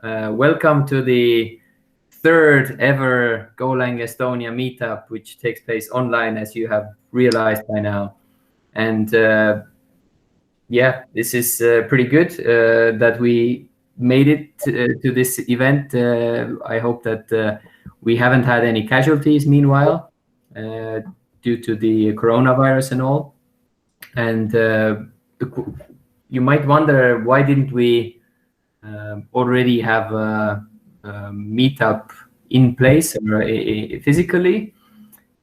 Welcome to the third ever Golang Estonia meetup, which takes place online, as you have realized by now. And yeah, this is pretty good that we made it to this event. I hope that we haven't had any casualties meanwhile due to the coronavirus and all. And you might wonder, why didn't we already have a meetup in place or physically?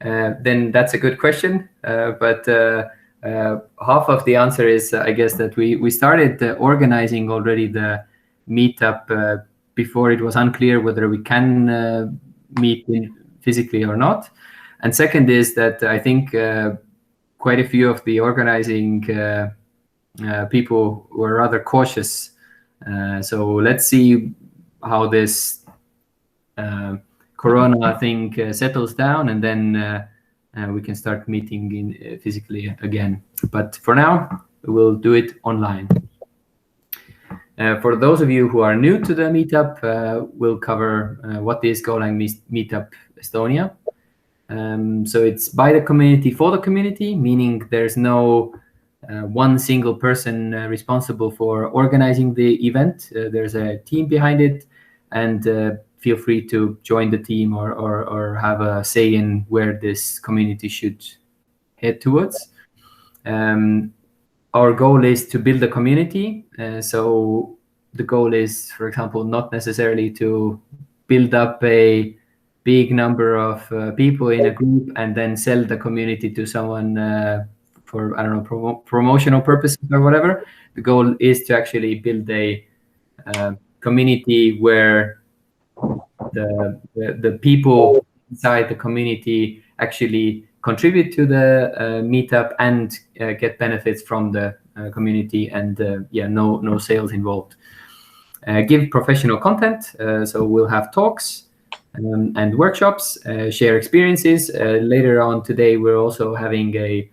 Then that's a good question. But half of the answer is, I guess, that we started organizing already the meetup before it was unclear whether we can meet physically or not. And second is that I think quite a few of the organizing people were rather cautious. So let's see how this Corona thing settles down, and then we can start meeting physically again. But for now, we'll do it online. For those of you who are new to the meetup, we'll cover what is Golang Meetup Estonia. So it's by the community for the community, meaning there's no one single person responsible for organizing the event. There's a team behind it, and feel free to join the team or have a say in where this community should head towards. Our goal is to build a community. So the goal is, for example, not necessarily to build up a big number of people in a group and then sell the community to someone for, I don't know, promotional purposes or whatever. The goal is to actually build a community where the people inside the community actually contribute to the meetup and get benefits from the community, and yeah, no sales involved. Give professional content, so we'll have talks and workshops, share experiences. Later on today, we're also having a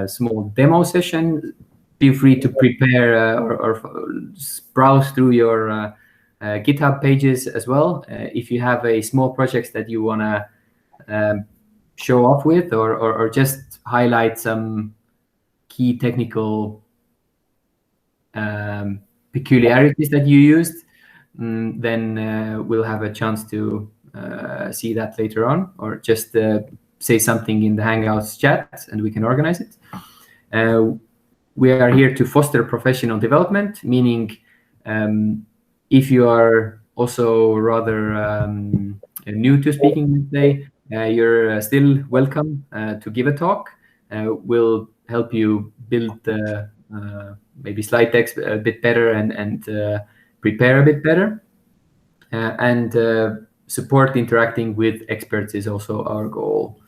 small demo session. Feel free to prepare or browse through your GitHub pages as well. If you have a small project that you want to show off with, or just highlight some key technical peculiarities that you used, then we'll have a chance to see that later on, or just say something in the Hangouts chat and we can organize it. We are here to foster professional development, meaning if you are also rather new to speaking, let's say, you're still welcome to give a talk. We'll help you build maybe slide decks a bit better and prepare a bit better. And support interacting with experts is also our goal.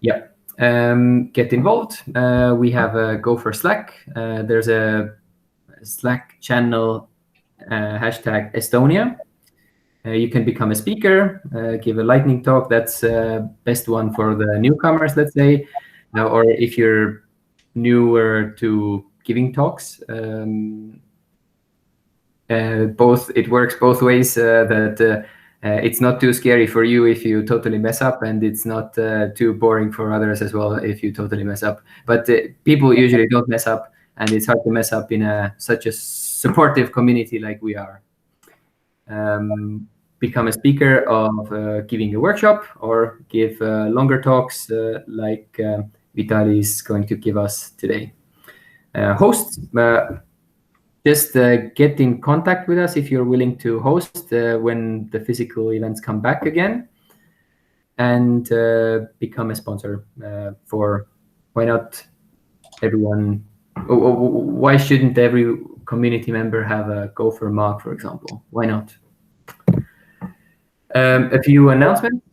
Yeah. Get involved. We have a Go for Slack. There's a Slack channel hashtag Estonia. You can become a speaker, give a lightning talk. That's best one for the newcomers, let's say, or if you're newer to giving talks. It works both ways. That it's not too scary for you if you totally mess up, and it's not too boring for others as well if you totally mess up. But people usually don't mess up, and it's hard to mess up in such a supportive community like we are. Become a speaker of giving a workshop, or give longer talks like Vitalii is going to give us today. Host. Just get in contact with us if you're willing to host when the physical events come back again, and become a sponsor for, why not everyone? Why shouldn't every community member have a Go for mug, for example? Why not? A few announcements.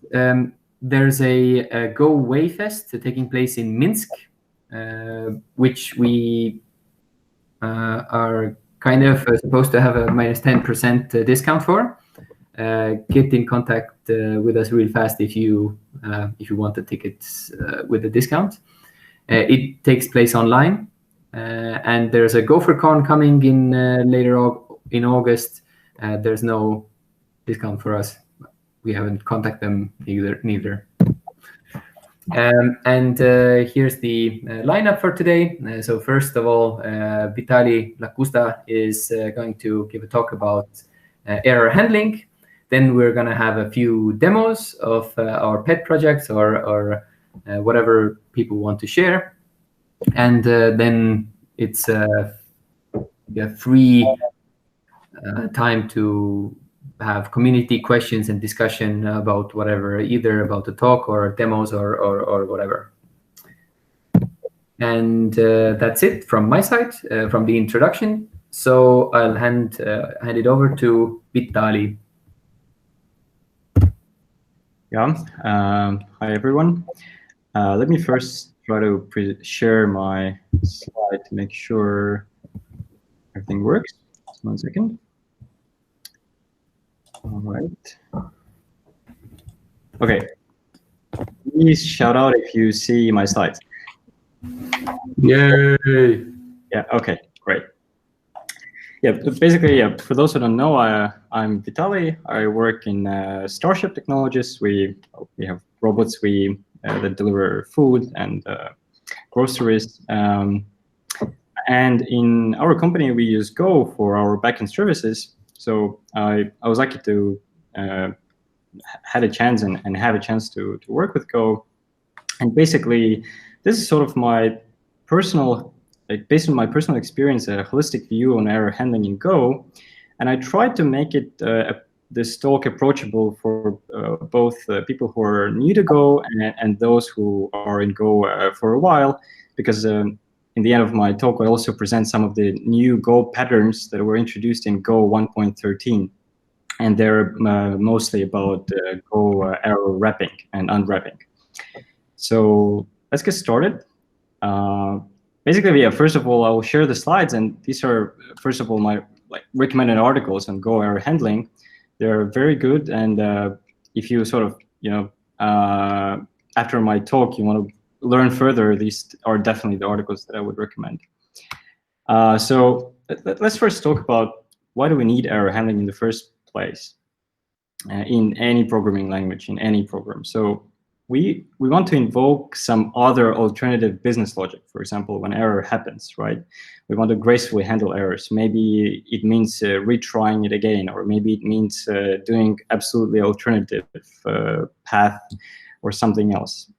There's a Go Wayfest taking place in Minsk, which we are kind of supposed to have a minus 10% discount for. Get in contact with us real fast if you want the tickets with the discount. It takes place online, and there's a GopherCon coming in later in August, there's no discount for us. We haven't contacted them neither. And here's the lineup for today. So first of all, Vitalii Lakusta is going to give a talk about error handling. Then we're going to have a few demos of our pet projects or whatever people want to share. And then it's a free time to have community questions and discussion about whatever, either about the talk or demos or whatever. And that's it from my side, from the introduction. So I'll hand it over to Vitalii. Yeah. Hi, everyone. Let me first try to share my slide to make sure everything works. Just 1 second. All right. Okay. Please shout out if you see my slides. Yay! Yeah. Okay. Great. Yeah. Basically, yeah. For those who don't know, I'm Vitalii. I work in Starship Technologies. We have robots that deliver food and groceries. And in our company, we use Go for our backend services. So I was lucky to had a chance and have a chance to work with Go. And basically, this is sort of my personal, based on my personal experience, a holistic view on error handling in Go. And I tried to make it this talk approachable for both people who are new to Go and those who are in Go for a while, because in the end of my talk, I also present some of the new Go patterns that were introduced in Go 1.13. And they're mostly about Go error wrapping and unwrapping. So let's get started. Basically, yeah, first of all, I will share the slides. And these are, first of all, my recommended articles on Go error handling. They're very good. And if you sort of, after my talk, you want to learn further, these are definitely the articles that I would recommend. So let's first talk about why do we need error handling in the first place in any programming language, in any program. So we want to invoke some other alternative business logic. For example, when error happens, right? We want to gracefully handle errors. Maybe it means retrying it again, or maybe it means doing absolutely alternative path or something else.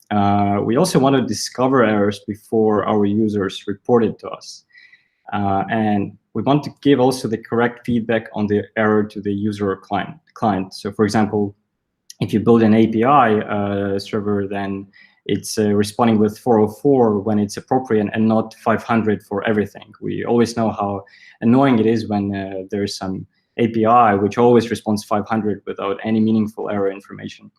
We also want to discover errors before our users report it to us. And we want to give also the correct feedback on the error to the user or client. So for example, if you build an API server, then it's responding with 404 when it's appropriate and not 500 for everything. We always know how annoying it is when there's some API which always responds 500 without any meaningful error information.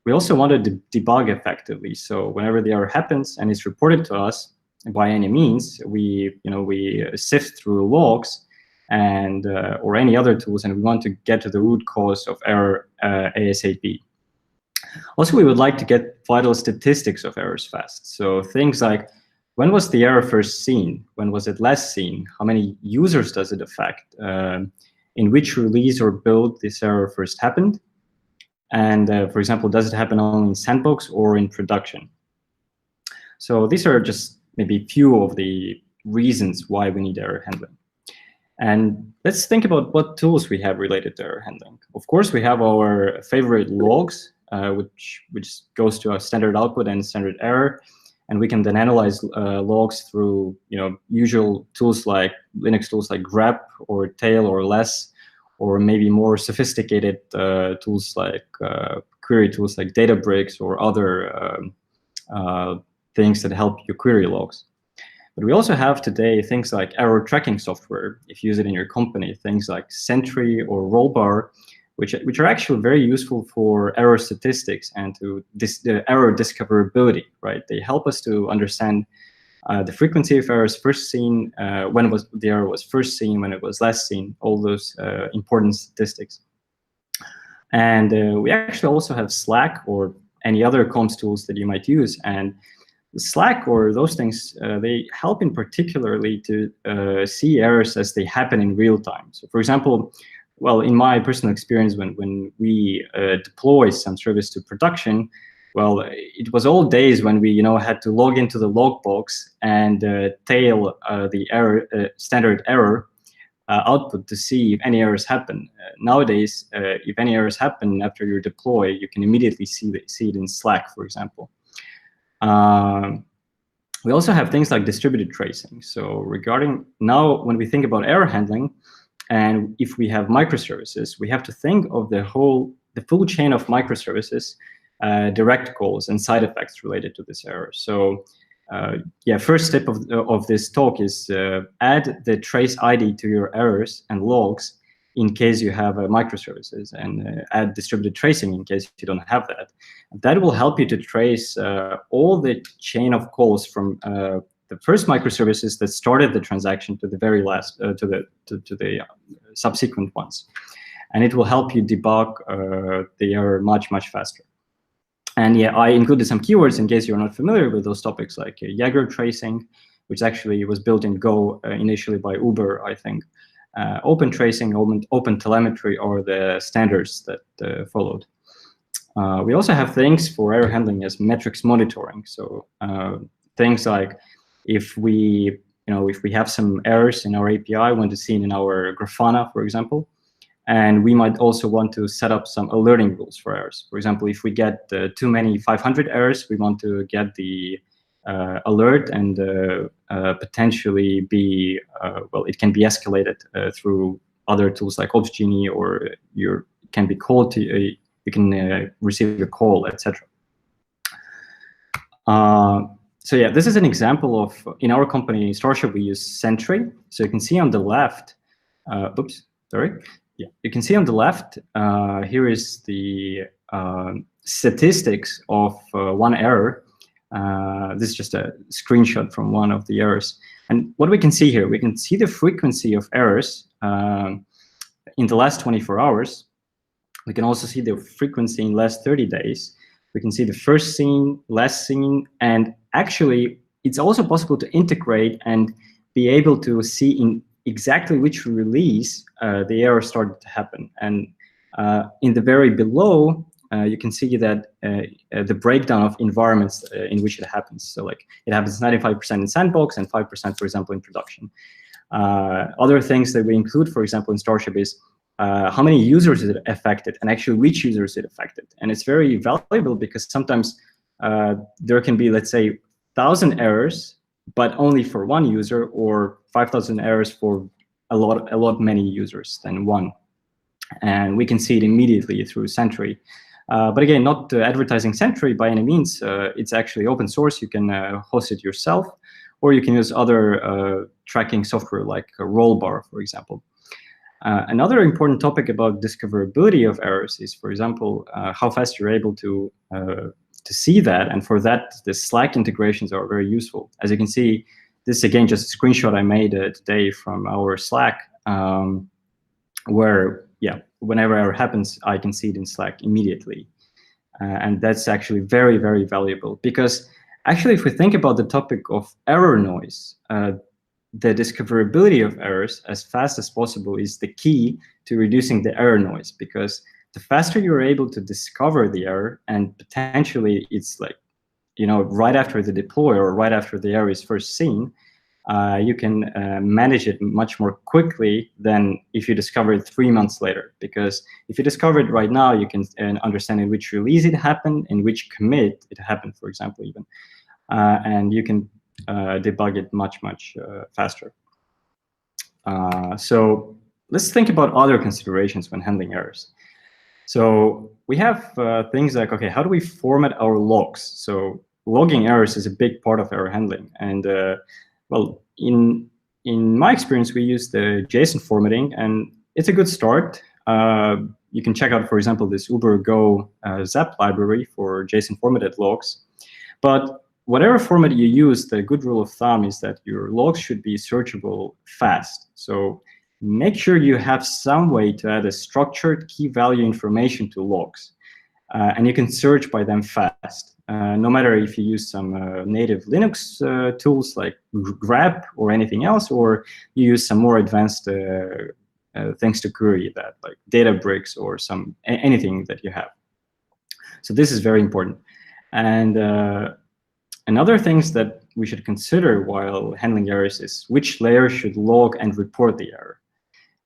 We also want to debug effectively. So whenever the error happens and it's reported to us, by any means, we sift through logs and or any other tools, and we want to get to the root cause of error ASAP. Also, we would like to get vital statistics of errors fast. So things like, when was the error first seen? When was it last seen? How many users does it affect? In which release or build this error first happened? And for example, does it happen only in sandbox or in production? So these are just maybe few of the reasons why we need error handling. And let's think about what tools we have related to error handling. Of course, we have our favorite logs, which goes to our standard output and standard error. And we can then analyze logs through usual tools like Linux tools like grep or tail or less, or maybe more sophisticated tools like query tools like Databricks or other things that help you query logs. But we also have today things like error tracking software, if you use it in your company, things like Sentry or Rollbar, which are actually very useful for error statistics and to the error discoverability, right? They help us to understand the frequency of errors first seen, when the error was first seen, when it was last seen, all those important statistics. And we actually also have Slack or any other comms tools that you might use. And Slack or those things, they help in particularly to see errors as they happen in real time. So for example, well, in my personal experience, when we deploy some service to production, well, it was all days when we had to log into the logbox and tail the error, standard error output to see if any errors happen. Nowadays, if any errors happen after you deploy, you can immediately see it in Slack, for example. We also have things like distributed tracing. So regarding now, when we think about error handling, and if we have microservices, we have to think of the full chain of microservices, direct calls, and side effects related to this error. So yeah, first step of this talk is add the trace ID to your errors and logs in case you have microservices, and add distributed tracing in case you don't have that. That will help you to trace all the chain of calls from the first microservices that started the transaction to the very last, to the subsequent ones. And it will help you debug the error much, much faster. And yeah, I included some keywords in case you're not familiar with those topics, like Jaeger tracing, which actually was built in Go initially by Uber, I think. Open tracing, open telemetry are the standards that followed. We also have things for error handling as metrics monitoring. So things like if we have some errors in our API, we want to see it in our Grafana, for example. And we might also want to set up some alerting rules for errors. For example, if we get too many 500 errors, we want to get the alert and potentially be, well, it can be escalated through other tools like Djinni, or you can be called to, you can receive a call, etc. So yeah, this is an example of, in our company, Starship, we use Sentry. So you can see on the left, oops, sorry. Yeah, you can see on the left, here is the statistics of one error. This is just a screenshot from one of the errors. And what we can see here, we can see the frequency of errors in the last 24 hours. We can also see the frequency in the last 30 days. We can see the first seen, last seen, and actually, it's also possible to integrate and be able to see in exactly which release the error started to happen. And in the very below, you can see that the breakdown of environments in which it happens. So like it happens 95% in sandbox and 5%, for example, in production. Other things that we include, for example, in Starship is how many users it affected and actually which users it affected. And it's very valuable because sometimes there can be, let's say, 1,000 errors, but only for one user, or 5,000 errors for a lot many users than one. And we can see it immediately through Sentry. But again, not advertising Sentry by any means. It's actually open source. You can host it yourself, or you can use other tracking software like Rollbar, for example. Another important topic about discoverability of errors is, for example, how fast you're able to see that. And for that, the Slack integrations are very useful. As you can see, this is again just a screenshot I made today from our Slack, where, yeah, whenever error happens, I can see it in Slack immediately. And that's actually very, very valuable, because actually, if we think about the topic of error noise, the discoverability of errors as fast as possible is the key to reducing the error noise, because the faster you're able to discover the error, and potentially it's like, right after the deploy or right after the error is first seen, you can manage it much more quickly than if you discover it 3 months later. Because if you discover it right now, you can understand in which release it happened, in which commit it happened, for example, even. And you can debug it much, much faster. So let's think about other considerations when handling errors. So we have things like, okay, how do we format our logs? So logging errors is a big part of error handling. And well, in my experience, we use the JSON formatting, and it's a good start. You can check out, for example, this Uber Go Zap library for JSON formatted logs. But whatever format you use, the good rule of thumb is that your logs should be searchable fast. So make sure you have some way to add a structured key value information to logs. And you can search by them fast. no matter if you use some native Linux tools like grep or anything else, or you use some more advanced things to query that, like Databricks or anything that you have. So this is very important. And another things that we should consider while handling errors is which layer should log and report the error.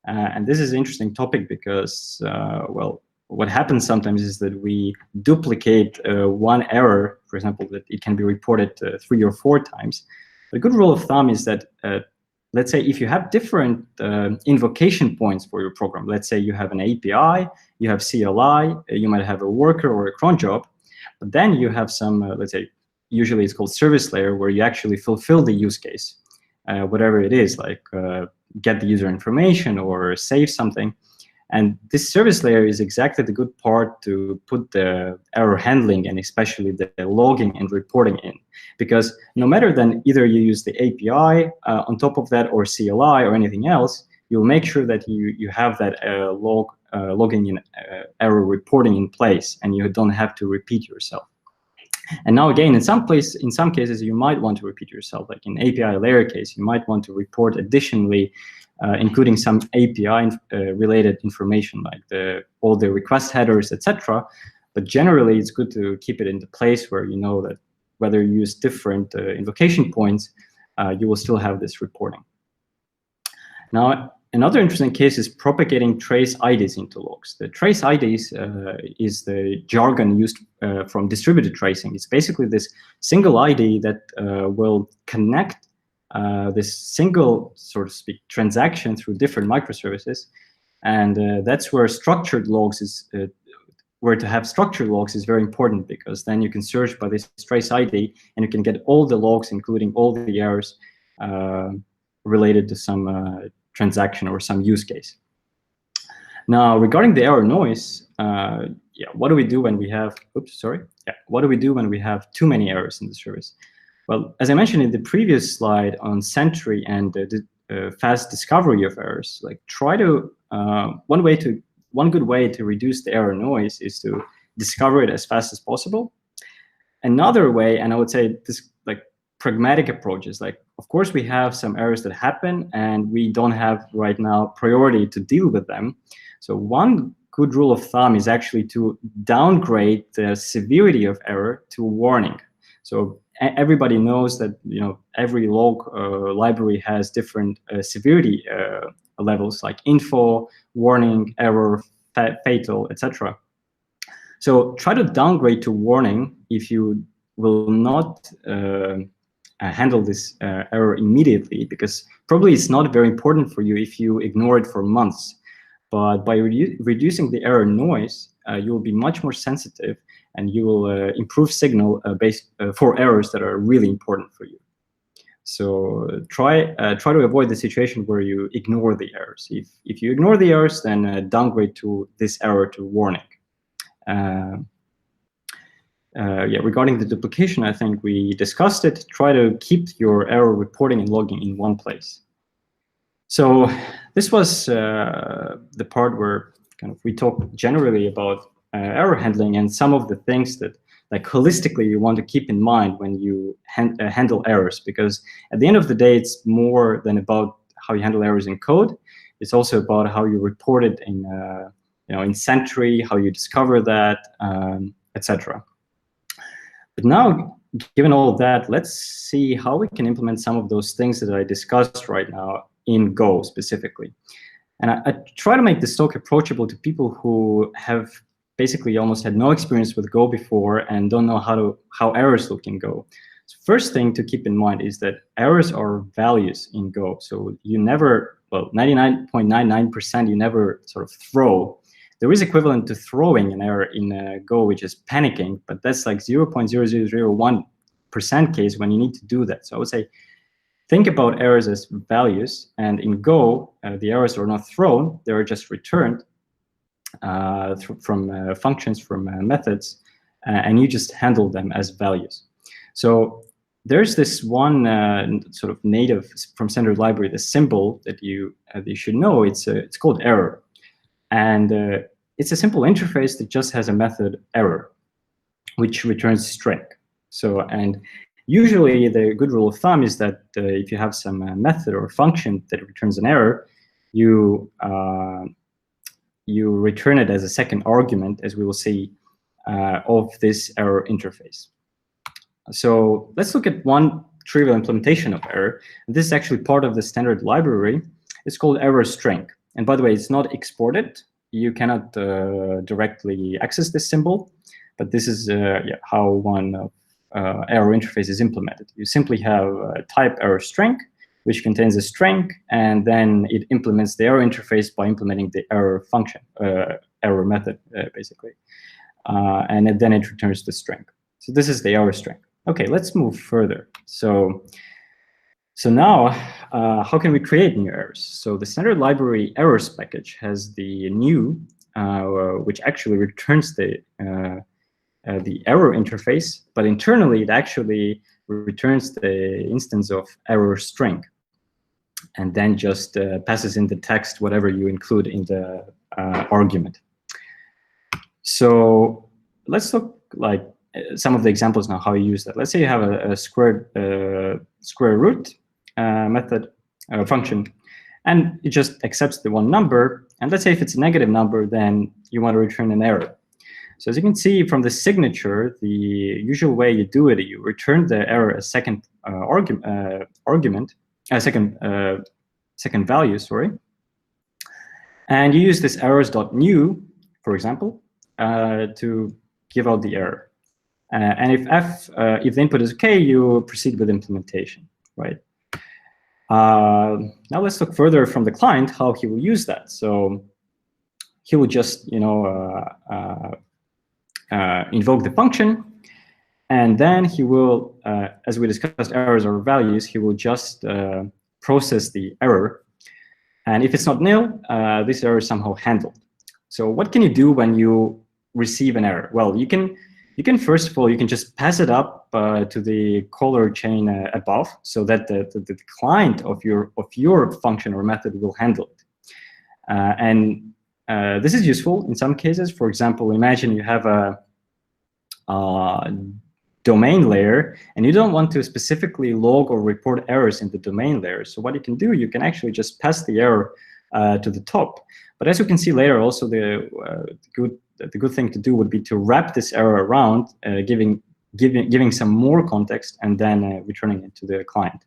And this is an interesting topic because, well, what happens sometimes is that we duplicate one error, for example, that it can be reported 3 or 4 times. A good rule of thumb is that, let's say, if you have different invocation points for your program, let's say you have an API, you have CLI, you might have a worker or a cron job, but then you have some, let's say, usually it's called service layer, where you actually fulfill the use case, whatever it is, like get the user information or save something. And this service layer is exactly the good part to put the error handling and especially the logging and reporting in. Because no matter then either you use the API on top of that or CLI or anything else, you'll make sure that you have that logging and error reporting in place, and you don't have to repeat yourself. And now again, in some cases, you might want to repeat yourself. Like in API layer case, you might want to report additionally, including some API related information, like all the request headers, etc. But generally, it's good to keep it in the place where you know that whether you use different invocation points, you will still have this reporting. Now, another interesting case is propagating trace IDs into logs. The trace IDs is the jargon used from distributed tracing. It's basically this single ID that will connect this single, so to speak, transaction through different microservices. And that's where structured logs is, where to have structured logs is very important, because then you can search by this trace ID and you can get all the logs, including all the errors related to some transaction or some use case. Now, regarding the error noise, what do we do when we have, what do we do when we have too many errors in the service? Well, as I mentioned in the previous slide on Sentry and fast discovery of errors, like try to, one good way to reduce the error noise is to discover it as fast as possible. Another way, and I would say this, like pragmatic approaches, like of course we have some errors that happen and we don't have right now priority to deal with them. So one good rule of thumb is actually to downgrade the severity of error to warning. So everybody knows that, you know, every log library has different severity levels, like info, warning, error, fatal, etc. So try to downgrade to warning if you will not handle this error immediately, because probably it's not very important for you if you ignore it for months. But by reducing the error noise, you will be much more sensitive, and you will improve signal for errors that are really important for you. So try to avoid the situation where you ignore the errors. If you ignore the errors, then downgrade to this error to warning. Regarding the duplication, I think we discussed it. Try to keep your error reporting and logging in one place. So this was the part where kind of we talked generally about error handling and some of the things that, like, holistically you want to keep in mind when you handle errors, because at the end of the day, it's more than about how you handle errors in code. It's also about how you report it in, in Sentry, how you discover that, etc. But now, given all of that, let's see how we can implement some of those things that I discussed right now in Go specifically. And I try to make this talk approachable to people who have basically almost had no experience with Go before and don't know how errors look in Go. So first thing to keep in mind is that errors are values in Go. So you never, well, 99.99% you never sort of throw. There is equivalent to throwing an error in Go, which is panicking, but that's like 0.0001% case when you need to do that. So I would say, think about errors as values, and in Go, the errors are not thrown, they are just returned from functions, from methods, and you just handle them as values. So there's this one sort of native from standard library, the symbol that you should know. It's called error, and it's a simple interface that just has a method error. which returns string. So, and usually the good rule of thumb is that if you have some method or function that returns an error, you return it as a second argument, as we will see, of this error interface. So let's look at one trivial implementation of error. This is actually part of the standard library. It's called error string. And by the way, it's not exported. You cannot directly access this symbol, but this is how one error interface is implemented. You simply have type error string, which contains a string, and then it implements the error interface by implementing the error function, error method, basically. And then it returns the string. So this is the error string. Okay, let's move further. So now, how can we create new errors? So the standard library errors package has the new, which actually returns the error interface, but internally it actually returns the instance of error string, and then just passes in the text whatever you include in the argument. So let's look like some of the examples now how you use that. Let's say you have a square root method function, and it just accepts the one number. And let's say if it's a negative number, then you want to return an error. So as you can see from the signature, the usual way you do it, you return the error as second second value, sorry. And you use this errors.new, for example, to give out the error. And if the input is okay, you proceed with implementation, right? Now let's look further from the client how he will use that. So he will just, invoke the function, and then he will, as we discussed, errors or values, he will just process the error. And if it's not nil, this error is somehow handled. So what can you do when you receive an error? Well, you can first of all, you can just pass it up to the caller chain above, so that the client of your function or method will handle it. And this is useful in some cases. For example, imagine you have a domain layer, and you don't want to specifically log or report errors in the domain layer. So what you can do, you can actually just pass the error to the top. But as you can see later, also the good thing to do would be to wrap this error around, giving some more context, and then returning it to the client.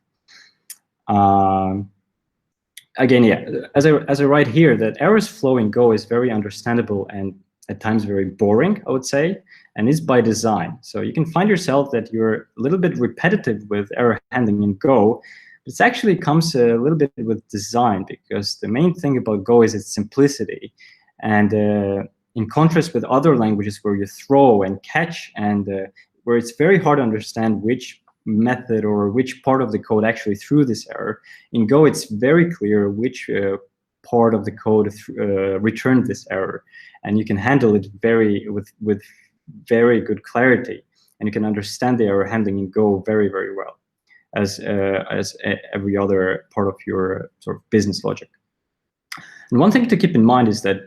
Again, yeah, as I write here, that errors flow in Go is very understandable and at times very boring, I would say, and is by design. So you can find yourself that you're a little bit repetitive with error handling in Go. It actually comes a little bit with design, because the main thing about Go is its simplicity. And in contrast with other languages where you throw and catch, and where it's very hard to understand which method or which part of the code actually threw this error, in Go it's very clear which part of the code returned this error, and you can handle it with very good clarity, and you can understand the error handling in Go very, very well, as every other part of your sort of business logic. And one thing to keep in mind is that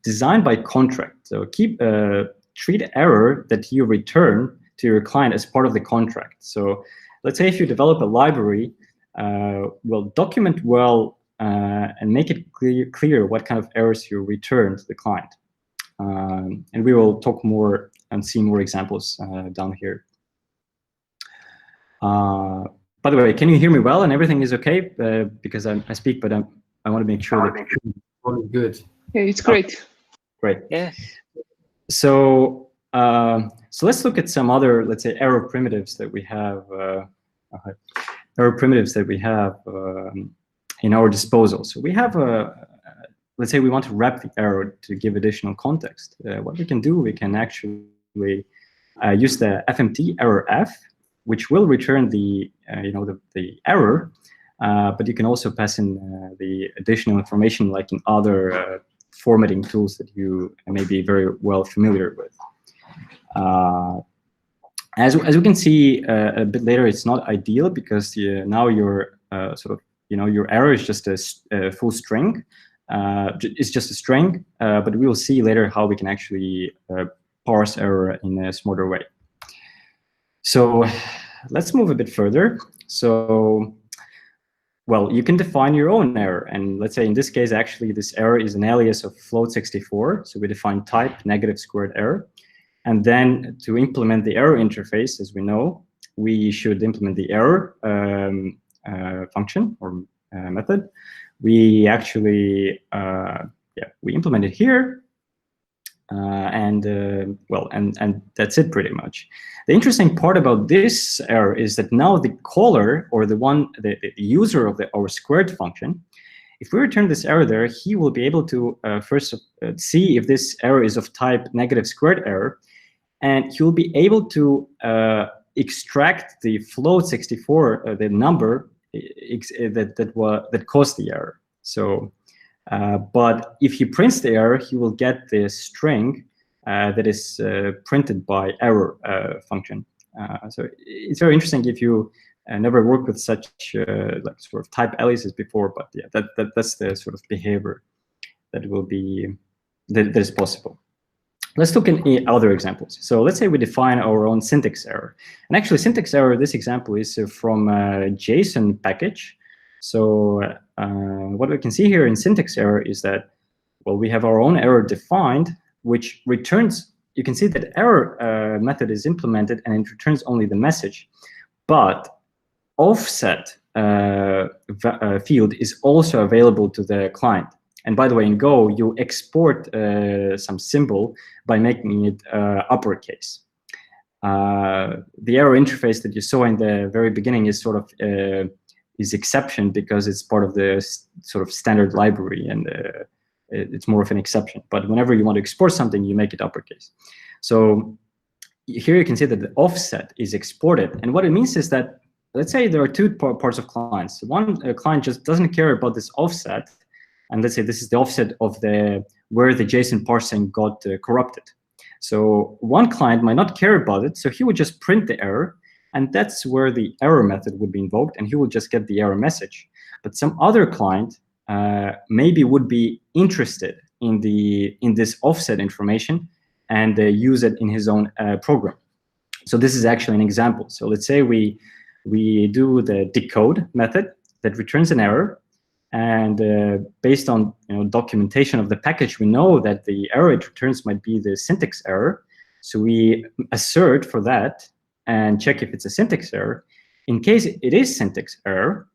design by contract. So treat error that you return to your client as part of the contract. So let's say if you develop a library, well, document well and make it clear what kind of errors you return to the client. And we will talk more and see more examples down here. By the way, can you hear me well and everything is okay? Because I speak, but I want to make sure that it's all good. Yeah, it's great. Great. Yes. So let's look at some other, let's say, error primitives that we have. In our disposal. So we have let's say we want to wrap the error to give additional context. What we can do, we can actually use the fmt error f, which will return the the error, but you can also pass in the additional information, like in other formatting tools that you may be very well familiar with. As we can see a bit later, it's not ideal because now your your error is just a full string. It's just a string, but we will see later how we can actually parse error in a smarter way. So let's move a bit further. So, well, you can define your own error. And let's say in this case, actually, this error is an alias of float64. So we define type negative squared error. And then to implement the error interface, as we know, we should implement the error function or method. We actually, we implement it here. Well, and that's it pretty much. The interesting part about this error is that now the caller, or the user of our squared function, if we return this error there, he will be able to first see if this error is of type negative squared error, and he will be able to extract the float64, the number that caused the error. So. But if he prints the error, he will get the string that is printed by error function. So it's very interesting if you never worked with such like sort of type aliases before, but yeah, that's the sort of behavior that will be that is possible. Let's look at other examples. So let's say we define our own syntax error. And actually, syntax error, this example is from a JSON package. So what we can see here in syntax error is that, well, we have our own error defined, which returns, you can see that error method is implemented and it returns only the message. But offset field is also available to the client. And by the way, in Go, you export some symbol by making it uppercase. The error interface that you saw in the very beginning is sort of is exception because it's part of the sort of standard library, and it's more of an exception. But whenever you want to export something, you make it uppercase. So here you can see that the offset is exported. And what it means is that, let's say there are two parts of clients. One client just doesn't care about this offset. And let's say this is the offset of where the JSON parsing got corrupted. So one client might not care about it. So he would just print the error. And that's where the error method would be invoked, and he will just get the error message. But some other client maybe would be interested in this offset information and use it in his own program. So this is actually an example. So let's say we do the decode method that returns an error, and based on documentation of the package, we know that the error it returns might be the syntax error. So we assert for that and check if it's a syntax error. In case it is syntax error,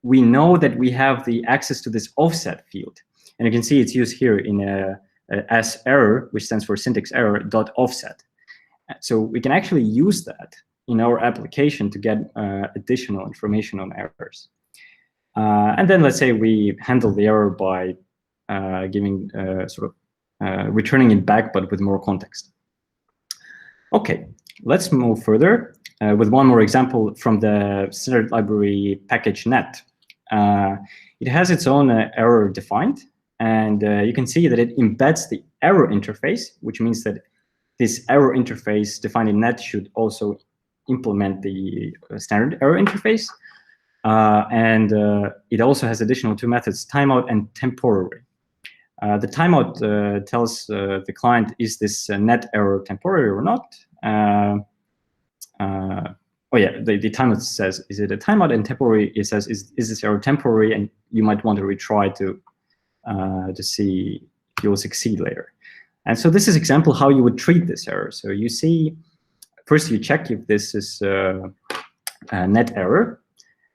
we know that we have the access to this offset field. And you can see it's used here in as error, which stands for syntax error .offset. So we can actually use that in our application to get additional information on errors. And then let's say we handle the error by giving returning it back, but with more context. Okay. Let's move further with one more example from the standard library package net. It has its own error defined, and you can see that it embeds the error interface, which means that this error interface defined in net should also implement the standard error interface. And it also has additional two methods, timeout and temporary. The timeout tells the client, is this net error temporary or not? The timeout says, is it a timeout? And temporary, it says, is this error temporary? And you might want to retry to see if you will succeed later. And so this is example how you would treat this error. So you see, first you check if this is a net error.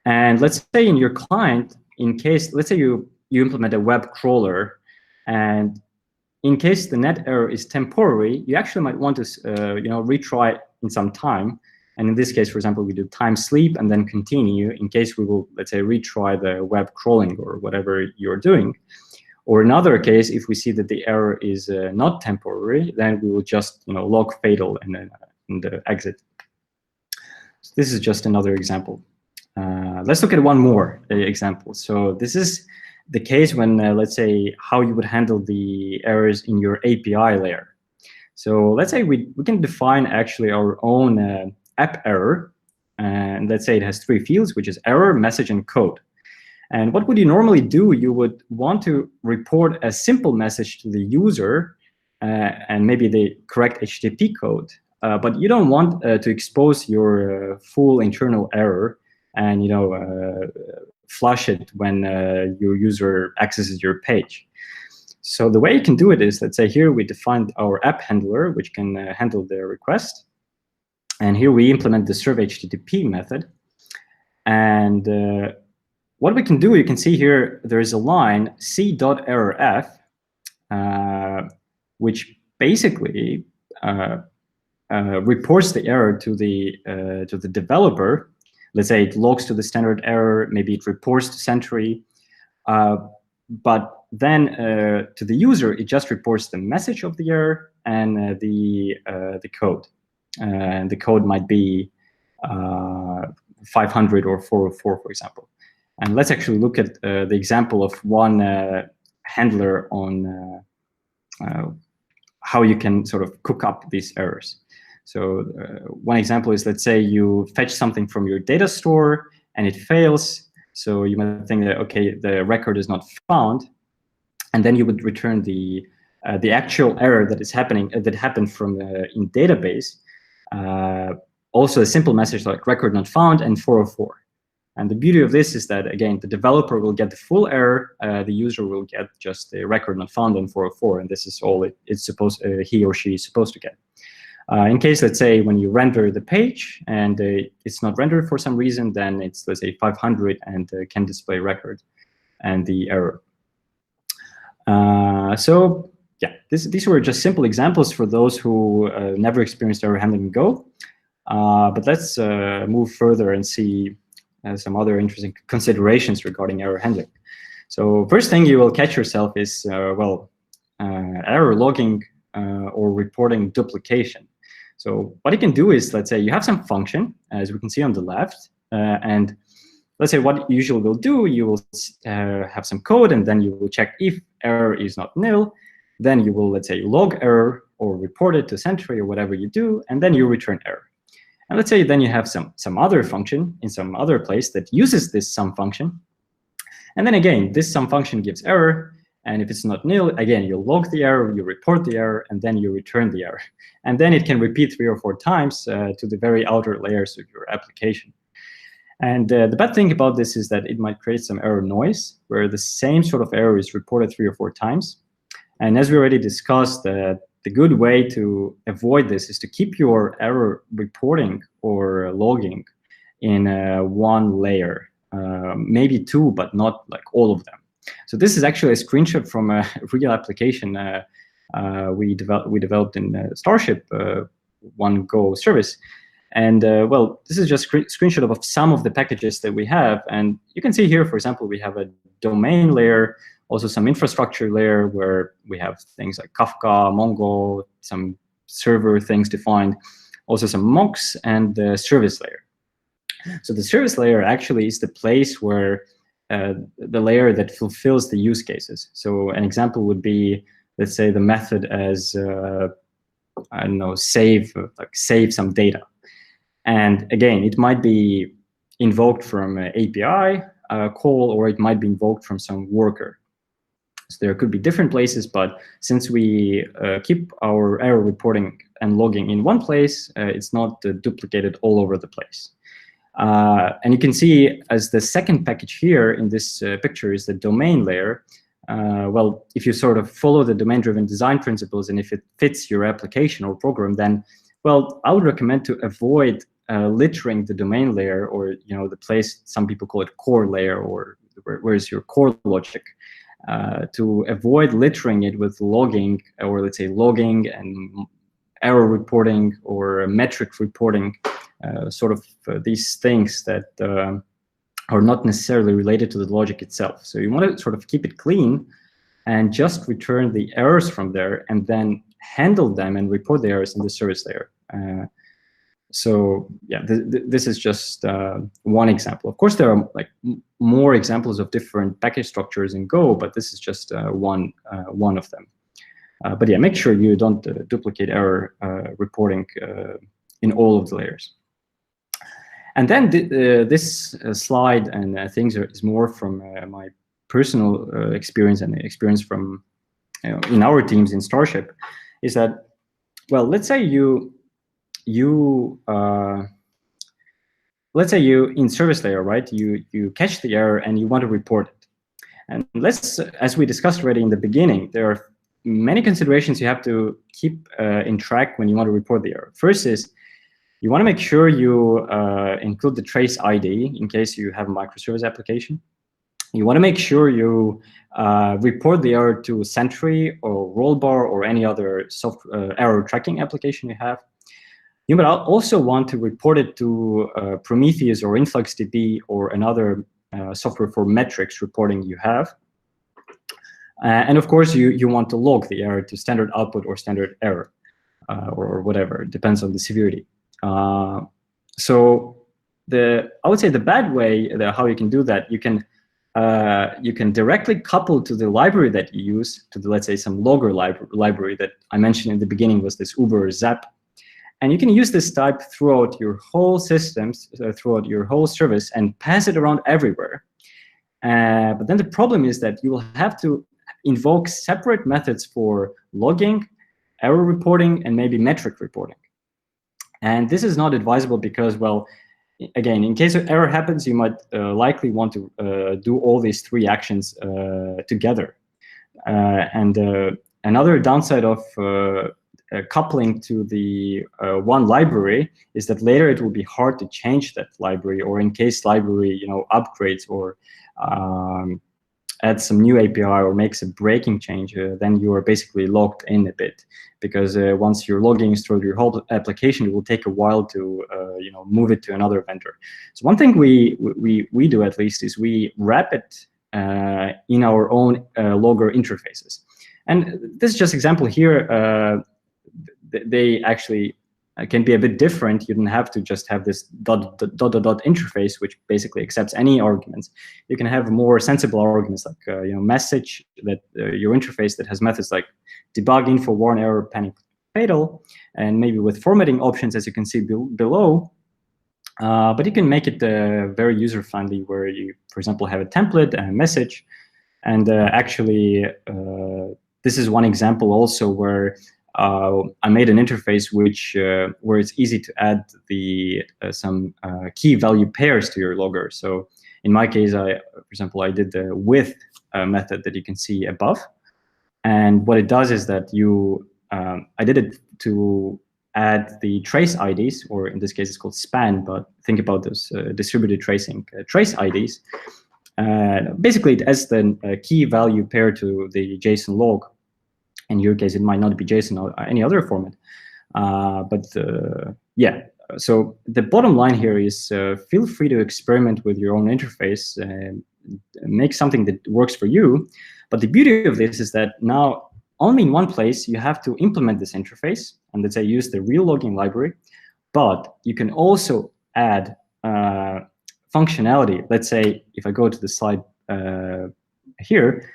And let's say in your client, in case, let's say you implement a web crawler, and in case the net error is temporary, you actually might want to retry in some time. And in this case, for example, we do time sleep and then continue in case we will, let's say, retry the web crawling or whatever you're doing. Or another case, if we see that the error is not temporary, then we will just log fatal and exit. So this is just another example. Let's look at one more example. So this is the case when, let's say, how you would handle the errors in your API layer. So let's say we can define actually our own app error. And let's say it has three fields, which is error, message, and code. And what would you normally do? You would want to report a simple message to the user and maybe the correct HTTP code, but you don't want to expose your full internal error and flush it when your user accesses your page. So the way you can do it is, let's say here we defined our app handler, which can handle the request. And here we implement the serve HTTP method. And what we can do, you can see here, there is a line c.errorf, which basically reports the error to the developer. Let's say it logs to the standard error, maybe it reports to Sentry, but then to the user, it just reports the message of the error and the code. And the code might be 500 or 404, for example. And let's actually look at the example of one handler on how you can sort of cook up these errors. So one example is, let's say you fetch something from your data store and it fails. So you might think that, okay, the record is not found. And then you would return the actual error that is happening, that happened from in database. Also a simple message like record not found and 404. And the beauty of this is that, again, the developer will get the full error, the user will get just the record not found and 404, and this is all it's supposed he or she is supposed to get. In case, let's say, when you render the page and it's not rendered for some reason, then it's, let's say, 500 and can display record and the error. So yeah, these were just simple examples for those who never experienced error handling in Go. But let's move further and see some other interesting considerations regarding error handling. So first thing you will catch yourself is, error logging or reporting duplication. So what you can do is, let's say you have some function, as we can see on the left, and let's say what you usually will do, you will have some code, and then you will check if error is not nil. Then you will, let's say, log error or report it to Sentry or whatever you do, and then you return error. And let's say then you have some other function in some other place that uses this sum function. And then again, this sum function gives error. And if it's not nil, again, you log the error, you report the error, and then you return the error. And then it can repeat 3 or 4 times to the very outer layers of your application. And the bad thing about this is that it might create some error noise, where the same sort of error is reported 3 or 4 times. And as we already discussed, the good way to avoid this is to keep your error reporting or logging in one layer, maybe 2, but not like all of them. So this is actually a screenshot from a real application we developed in Starship, one Go service. And well, this is just a screenshot of some of the packages that we have. And you can see here, for example, we have a domain layer, also some infrastructure layer where we have things like Kafka, Mongo, some server things defined, also some mocks, and the service layer. So the service layer actually is the place where the layer that fulfills the use cases. So an example would be, let's say, the method as, I don't know, save some data. And again, it might be invoked from an API call, or it might be invoked from some worker. So there could be different places, but since we keep our error reporting and logging in one place, it's not duplicated all over the place. And you can see as the second package here in this picture is the domain layer. Well, if you sort of follow the domain-driven design principles and if it fits your application or program, then, well, I would recommend to avoid littering the domain layer, or the place some people call it core layer, or where is your core logic, to avoid littering it with logging, or let's say logging and error reporting or metric reporting, sort of these things that are not necessarily related to the logic itself. So you want to sort of keep it clean and just return the errors from there, and then handle them and report the errors in the service layer. So yeah, this is just one example. Of course, there are like more examples of different package structures in Go, but this is just one of them. But yeah, make sure you don't duplicate error reporting in all of the layers. And then this slide and things is more from my personal experience and experience from in our teams in Starship. is that, well, let's say you let's say you in service layer, right? You catch the error and you want to report it. And let's, as we discussed already in the beginning, there are many considerations you have to keep in track when you want to report the error. First is you want to make sure you include the trace ID in case you have a microservice application. You want to make sure you report the error to Sentry or Rollbar or any other error tracking application you have. You might also want to report it to Prometheus or InfluxDB or another software for metrics reporting you have. And of course, you want to log the error to standard output or standard error or whatever. It depends on the severity. So I would say the bad way how you can do that, you can directly couple to the library that you use, to the, let's say, some logger library that I mentioned in the beginning was this Uber Zap. And you can use this type throughout your whole systems, throughout your whole service, and pass it around everywhere. But then the problem is that you will have to invoke separate methods for logging, error reporting, and maybe metric reporting. And this is not advisable because, well, again, in case an error happens, you might likely want to do all these three actions together. Another downside of coupling to the one library is that later it will be hard to change that library, or in case library upgrades or adds some new API or makes a breaking change, then you are basically locked in a bit, because once your logging is through your whole application, it will take a while to move it to another vendor. So one thing we do, at least, is we wrap it in our own logger interfaces. And this is just example here. They actually can be a bit different. You don't have to just have this dot interface, which basically accepts any arguments. You can have more sensible arguments like message that your interface that has methods like debug, info, warn, error, panic, fatal, and maybe with formatting options, as you can see below. But you can make it very user-friendly, where you, for example, have a template and a message. And actually, this is one example also where I made an interface where it's easy to add some key value pairs to your logger. So in my case, for example, I did the with method that you can see above. And what it does is that I did it to add the trace IDs, or in this case, it's called span, but think about those distributed tracing trace IDs. Basically, it adds the key value pair to the JSON log. In your case, it might not be JSON or any other format. Yeah, so the bottom line here is feel free to experiment with your own interface and make something that works for you. But the beauty of this is that now only in one place you have to implement this interface, and let's say use the real logging library. But you can also add functionality. Let's say if I go to the slide here,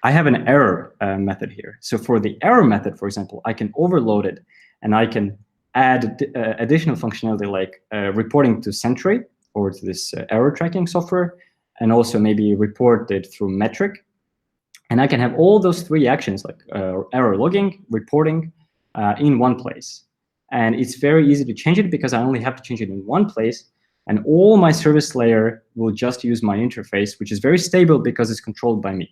I have an error method here. So for the error method, for example, I can overload it, and I can add additional functionality like reporting to Sentry or to this error tracking software, and also maybe report it through metric. And I can have all those three actions like error logging, reporting in one place. And it's very easy to change it because I only have to change it in one place. And all my service layer will just use my interface, which is very stable because it's controlled by me.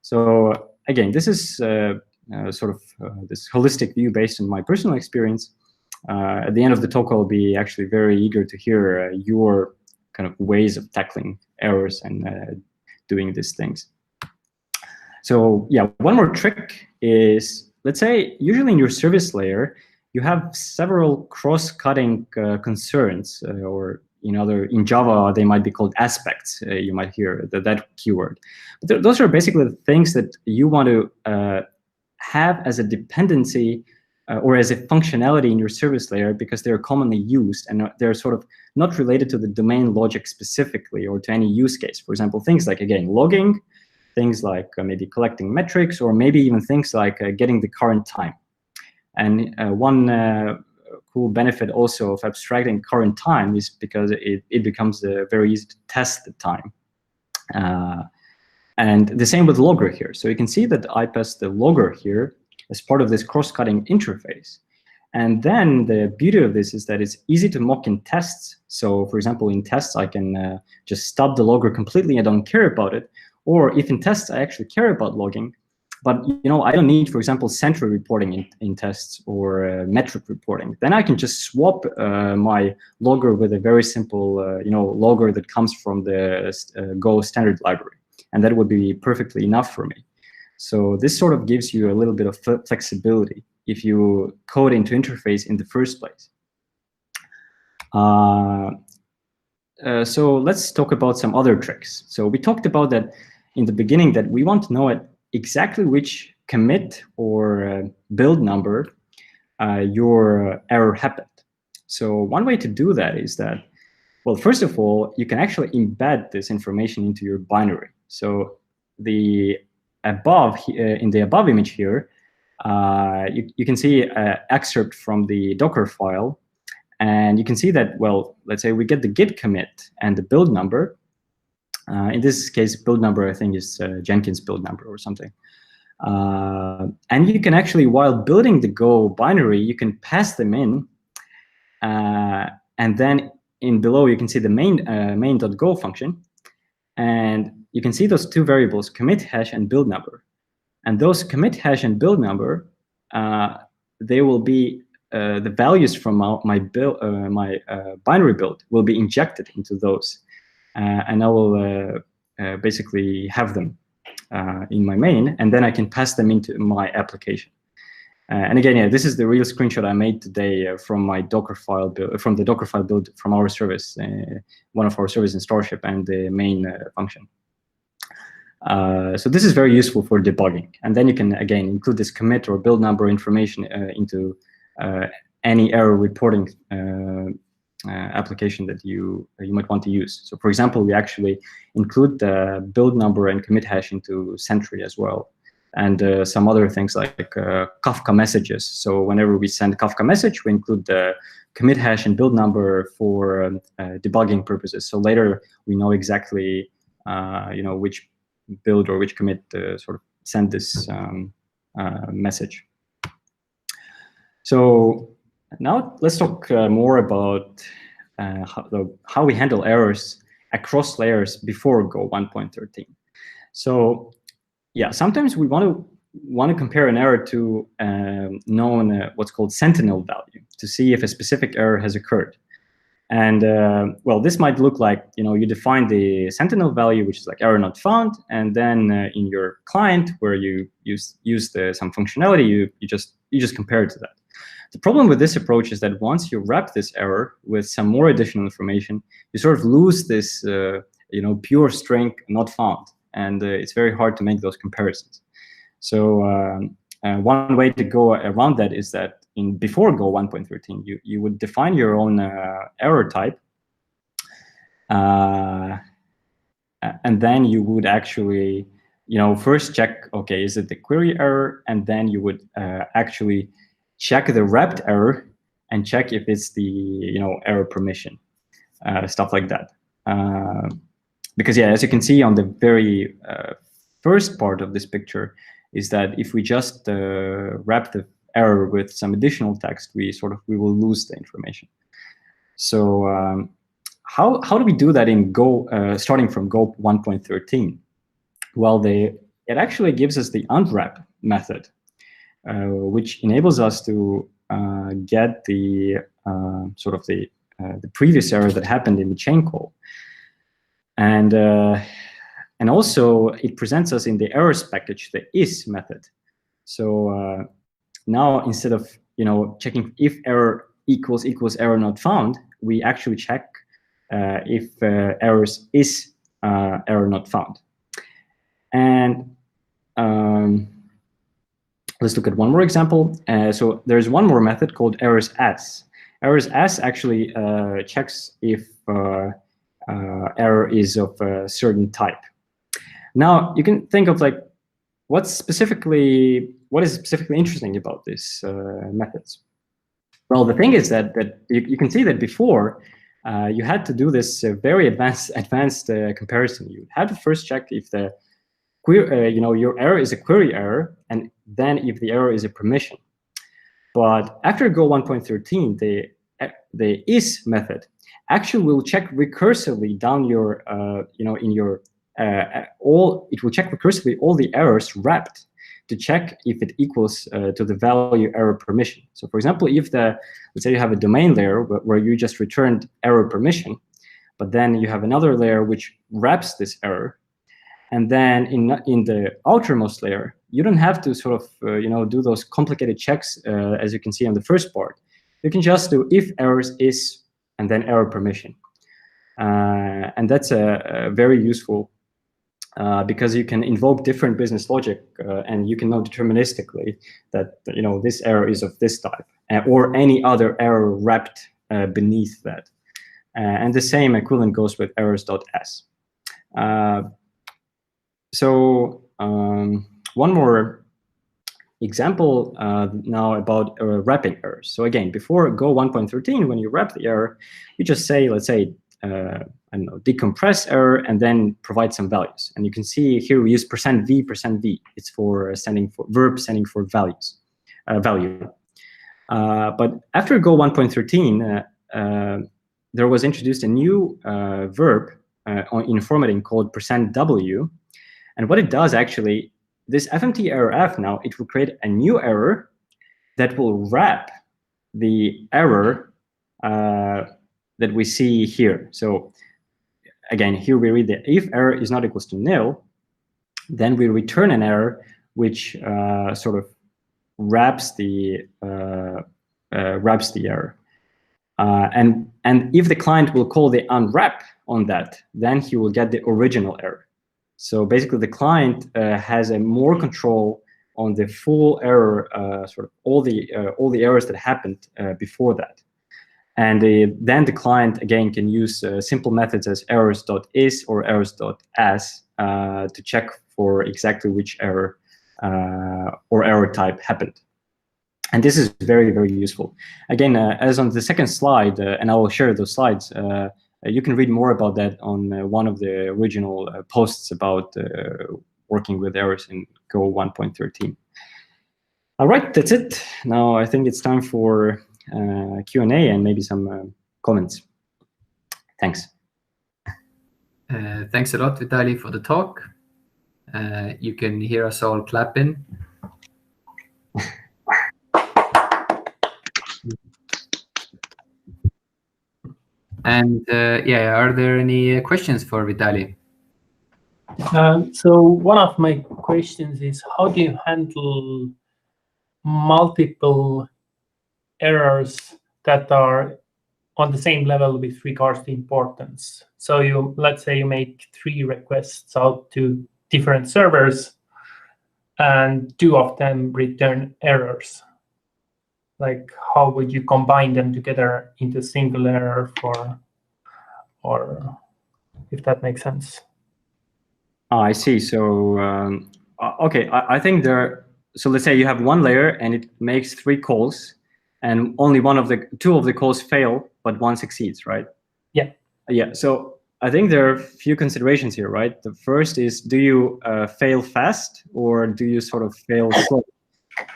So again, this is sort of this holistic view based on my personal experience. At the end of the talk, I'll be actually very eager to hear your kind of ways of tackling errors and doing these things. So yeah, one more trick is, let's say, usually in your service layer, you have several cross-cutting concerns, or in Java, they might be called aspects. You might hear that keyword. But those are basically the things that you want to have as a dependency or as a functionality in your service layer, because they're commonly used and they're sort of not related to the domain logic specifically or to any use case. For example, things like, again, logging, things like maybe collecting metrics, or maybe even things like getting the current time. And one cool benefit also of abstracting current time is because it becomes very easy to test the time. And the same with logger here. So you can see that I passed the logger here as part of this cross-cutting interface. And then the beauty of this is that it's easy to mock in tests. So for example, in tests, I can just stop the logger completely. I don't care about it. Or if in tests, I actually care about logging, but I don't need, for example, central reporting in tests or metric reporting. Then I can just swap my logger with a very simple logger that comes from the Go standard library. And that would be perfectly enough for me. So this sort of gives you a little bit of flexibility if you code into interface in the first place. So let's talk about some other tricks. So we talked about that in the beginning, that we want to know exactly which commit or build number your error happened. So one way to do that is that, well, first of all, you can actually embed this information into your binary. So the above in the above image here, you can see an excerpt from the Docker file, and you can see that, well, let's say we get the git commit and the build number. In this case, build number, I think, is Jenkins build number or something. And you can actually, while building the Go binary, you can pass them in. And then in below, you can see the main.go function. And you can see those two variables, commit hash and build number. And those commit hash and build number, they will be the values from my binary build will be injected into those. And I will basically have them in my main, and then I can pass them into my application. And again, yeah, this is the real screenshot I made today from my Docker file build, from the Docker file build from our service, one of our services in Starship, and the main function. So this is very useful for debugging. And then you can, again, include this commit or build number information into any error reporting application that you might want to use. So for example, we actually include the build number and commit hash into Sentry as well. And some other things like Kafka messages. So whenever we send Kafka message, we include the commit hash and build number for debugging purposes. So later we know exactly which build or which commit sort of send this message. So now let's talk more about how we handle errors across layers before Go 1.13. So yeah, sometimes we want to compare an error to known what's called sentinel value to see if a specific error has occurred. And well, this might look like you define the sentinel value, which is like error not found, and then in your client where you use some functionality, you just compare it to that. The problem with this approach is that once you wrap this error with some more additional information, you sort of lose this pure string not found, and it's very hard to make those comparisons. So one way to go around that is that before Go 1.13, you would define your own error type, and then you would actually first check, okay, is it the query error, and then you would actually check the wrapped error and check if it's the error permission, stuff like that. Because yeah, as you can see on the very first part of this picture, is that if we just wrap the error with some additional text, we will lose the information. So how do we do that in Go, starting from Go 1.13? Well, it actually gives us the unwrap method, which enables us to get the the previous error that happened in the chain call, and also it presents us in the errors package the is method. So now instead of checking if error equals error not found, we actually check if errors is error not found. And let's look at one more example. So there's one more method called errors as. Errors as actually checks if error is of a certain type. Now you can think of like what is specifically interesting about these methods. Well, the thing is that you can see that before you had to do this very advanced comparison. You had to first check if the your error is a query error, and than if the error is a permission. But after Go 1.13, the is method actually will check recursively down your, in your it will check recursively all the errors wrapped to check if it equals to the value error permission. So for example, if let's say you have a domain layer where you just returned error permission, but then you have another layer which wraps this error, and then in the outermost layer, you don't have to sort of do those complicated checks as you can see on the first part. You can just do if errors is and then error permission, and that's a very useful because you can invoke different business logic and you can know deterministically that this error is of this type or any other error wrapped beneath that. And the same equivalent goes with errors.s. So one more example now about wrapping errors. So again, before Go 1.13, when you wrap the error, you just say, let's say, I don't know, decompress error and then provide some values. And you can see here we use %v. It's for verb sending for values, value. But after Go 1.13, there was introduced a new verb in formatting called %w. And what it does actually, this FMT error f now, it will create a new error that will wrap the error that we see here. So again, here we read that if error is not equals to nil, then we return an error which sort of wraps the error. And if the client will call the unwrap on that, then he will get the original error. So basically, the client has a more control on the full error, sort of all the errors that happened before that. And then the client again can use simple methods as errors.is or errors.as to check for exactly which error or error type happened. And this is very, very useful. Again, as on the second slide, and I will share those slides, you can read more about that on one of the original posts about working with errors in Go 1.13. All right, that's it. Now I think it's time for Q&A and maybe some comments. Thanks. Thanks a lot, Vitalii, for the talk. You can hear us all clapping. And yeah, are there any questions for Vitalii? So one of my questions is, how do you handle multiple errors that are on the same level with regards to importance? So let's say you make 3 requests out to different servers and 2 of them return errors. Like, how would you combine them together into a single error or if that makes sense? I see. So, okay, I think so let's say you have one layer and it makes 3 calls and only 2 of the calls fail, but 1 succeeds, right? Yeah. Yeah, so I think there are a few considerations here, right? The first is, do you fail fast or do you sort of fail slow?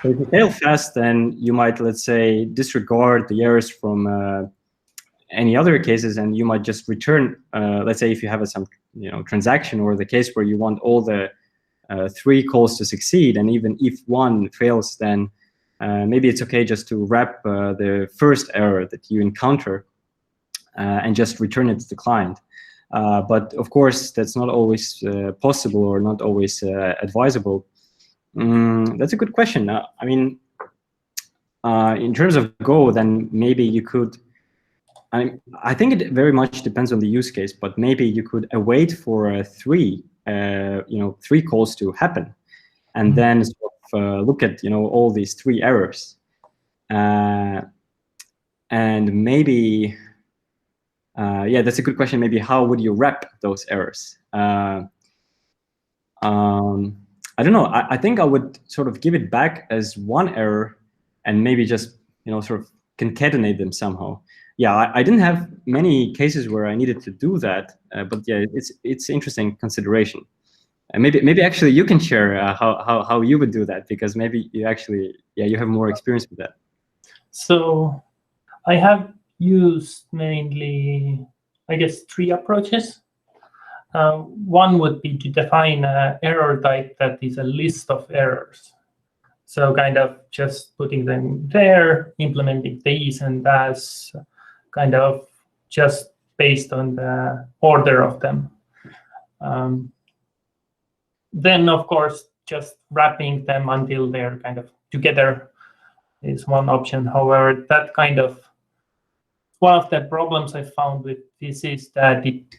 So if you fail fast, then you might, let's say, disregard the errors from any other cases, and you might just return, let's say if you have some transaction or the case where you want all the 3 calls to succeed, and even if 1 fails, then maybe it's okay just to wrap the first error that you encounter and just return it to the client. But of course, that's not always possible or not always advisable. That's a good question. I mean, in terms of Go, then maybe you could, I think it very much depends on the use case, but maybe you could await for 3 calls to happen, and then sort of, look at all these 3 errors, and maybe yeah, that's a good question. Maybe how would you wrap those errors? I don't know. I think I would sort of give it back as 1 error, and maybe just sort of concatenate them somehow. Yeah, I didn't have many cases where I needed to do that, but yeah, it's interesting consideration. And maybe actually you can share how you would do that, because maybe you actually you have more experience with that. So I have used mainly, I guess, 3 approaches. One would be to define an error type that is a list of errors. So kind of just putting them there, implementing these and as kind of just based on the order of them. Then, of course, just wrapping them until they're kind of together is one option. However, that kind of, one of the problems I found with this is that it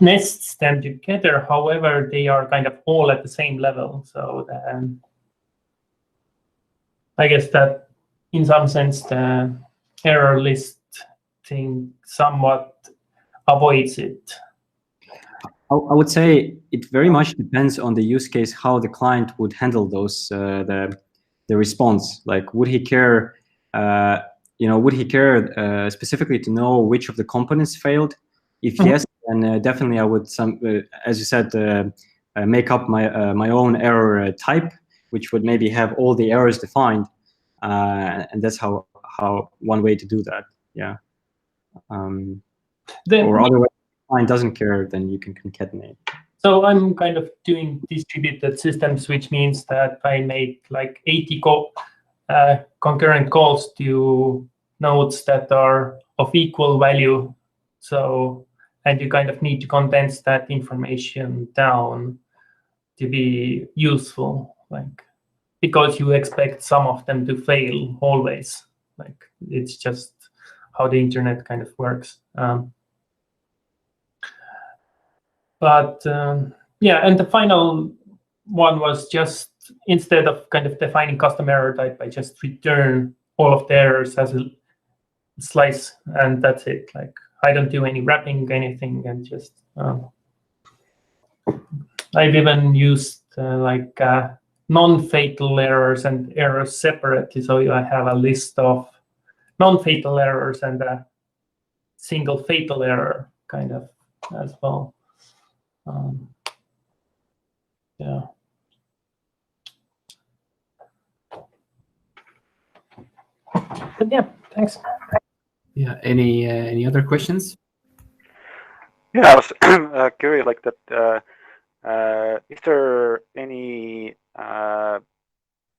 nests them together. However, they are kind of all at the same level. So I guess that in some sense, the error list thing somewhat avoids it. I would say it very much depends on the use case, how the client would handle those, the response. Like, would he care, would he care specifically to know which of the components failed? If yes, then definitely I would, as you said, make up my own error type, which would maybe have all the errors defined, and that's how one way to do that. Yeah. Or otherwise, if the client doesn't care, then you can concatenate. So I'm kind of doing distributed systems, which means that I make like 80 concurrent calls to nodes that are of equal value. So, and you kind of need to condense that information down to be useful, like, because you expect some of them to fail always. Like, it's just how the internet kind of works. Yeah, and the final one was just, instead of kind of defining custom error type, I just return all of the errors as a slice, and that's it. Like, I don't do any wrapping, anything, and just I've even used like non-fatal errors and errors separately. So I have a list of non-fatal errors and a single fatal error kind of as well. Yeah. But yeah, thanks. Yeah. Any other questions? Yeah, I was curious, like that. Is there any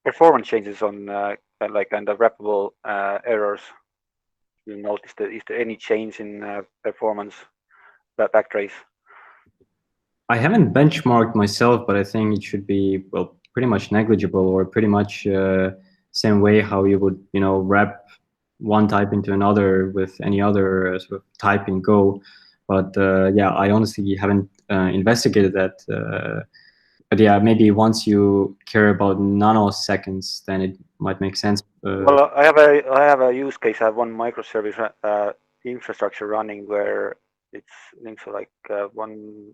performance changes on like kind of wrappable errors? You notice that is there any change in performance backtrace? I haven't benchmarked myself, but I think it should be, well, pretty much negligible, or pretty much same way how you would, wrap one type into another with any other sort of type in Go. But yeah, I honestly haven't investigated that. But yeah, maybe once you care about nanoseconds, then it might make sense. Well, I have a use case. I have one microservice infrastructure running where it's linked to like 1.1,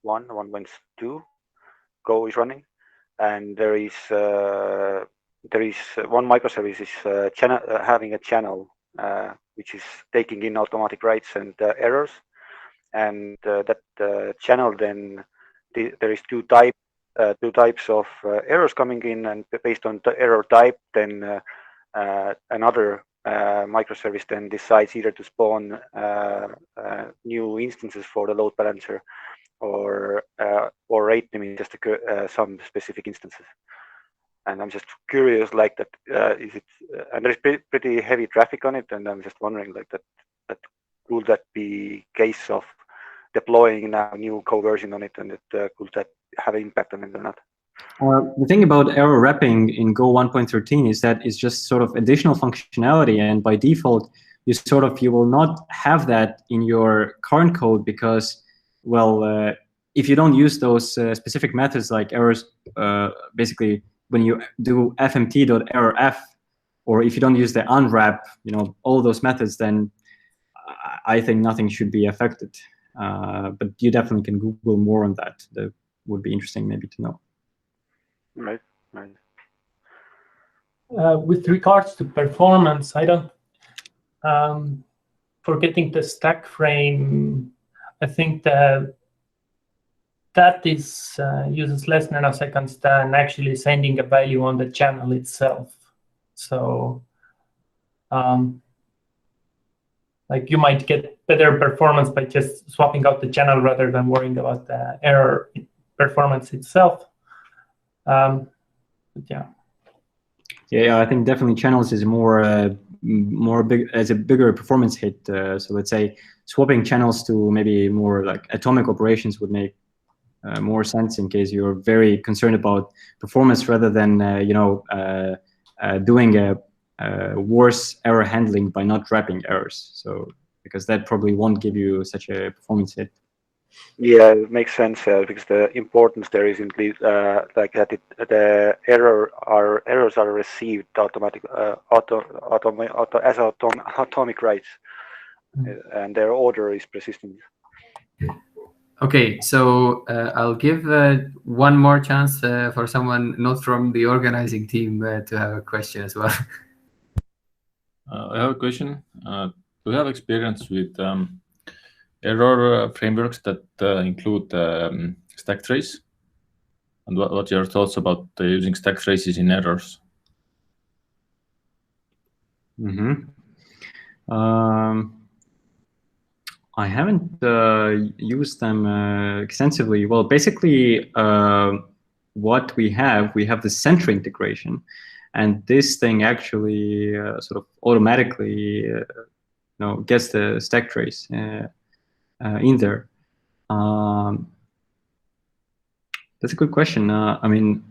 1.2 Go is running, and there is one microservice is having a channel which is taking in automatic writes and errors, and that channel then there is two types of errors coming in, and based on the error type, then another microservice then decides either to spawn new instances for the load balancer or rate them in just some specific instances. And I'm just curious, like that, is it? And there's pretty heavy traffic on it, and I'm just wondering, like that could that be case of deploying now new Go version on it, and could that have an impact on it or not? The thing about error wrapping in Go 1.13 is that it's just sort of additional functionality, and by default, you will not have that in your current code because, well, if you don't use those specific methods like errors, basically when you do fmt.errorf, or if you don't use the unwrap, all those methods, then I think nothing should be affected. But you definitely can Google more on that. That would be interesting maybe to know. Right. With regards to performance, I don't, for getting the stack frame, I think the that is uses less nanoseconds than actually sending a value on the channel itself. So like you might get better performance by just swapping out the channel rather than worrying about the error performance itself. But yeah. Yeah, I think definitely channels is more big as a bigger performance hit. So let's say swapping channels to maybe more like atomic operations would make more sense in case you're very concerned about performance rather than doing a worse error handling by not wrapping errors. So because that probably won't give you such a performance hit. Yeah, it makes sense because the importance there is indeed like that the errors are received automatic as atomic writes, and their order is persistent. Okay, so I'll give one more chance for someone not from the organizing team to have a question as well. I have a question. Do you have experience with error frameworks that include stack trace? And what are your thoughts about using stack traces in errors? I haven't used them extensively. Well, basically, what we have the Sentry integration, and this thing actually sort of automatically gets the stack trace in there. That's a good question. I mean,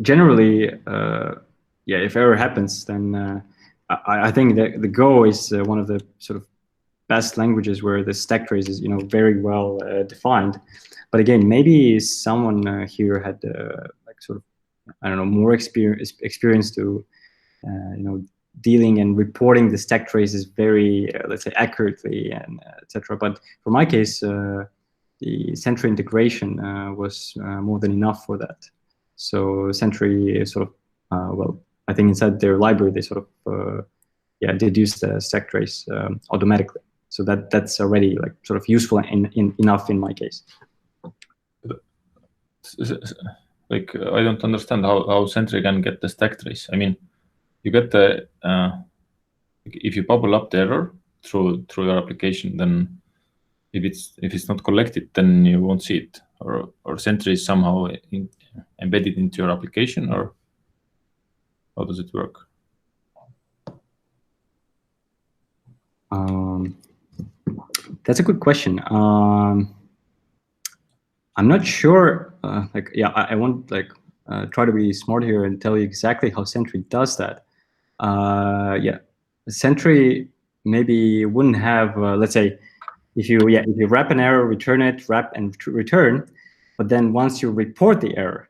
generally, yeah, if error happens, then I think that the Go is one of the sort of best languages where the stack trace is very well defined. But again, maybe someone here had like sort of, I don't know, more experience to dealing and reporting the stack traces very let's say accurately and etc. But for my case, the Sentry integration was more than enough for that. So Sentry is sort of well, I think inside their library they sort of yeah, deduce the stack trace automatically. So that's already like sort of useful enough in my case. Like I don't understand how Sentry can get the stack trace. I mean, you get the if you bubble up the error through your application, then if it's not collected, then you won't see it. Or Sentry is somehow embedded into your application, or how does it work? That's a good question. I'm not sure. Like, yeah, I won't like try to be smart here and tell you exactly how Sentry does that. Yeah, Sentry maybe wouldn't have. Let's say, if you wrap an error, return it, wrap and return, but then once you report the error,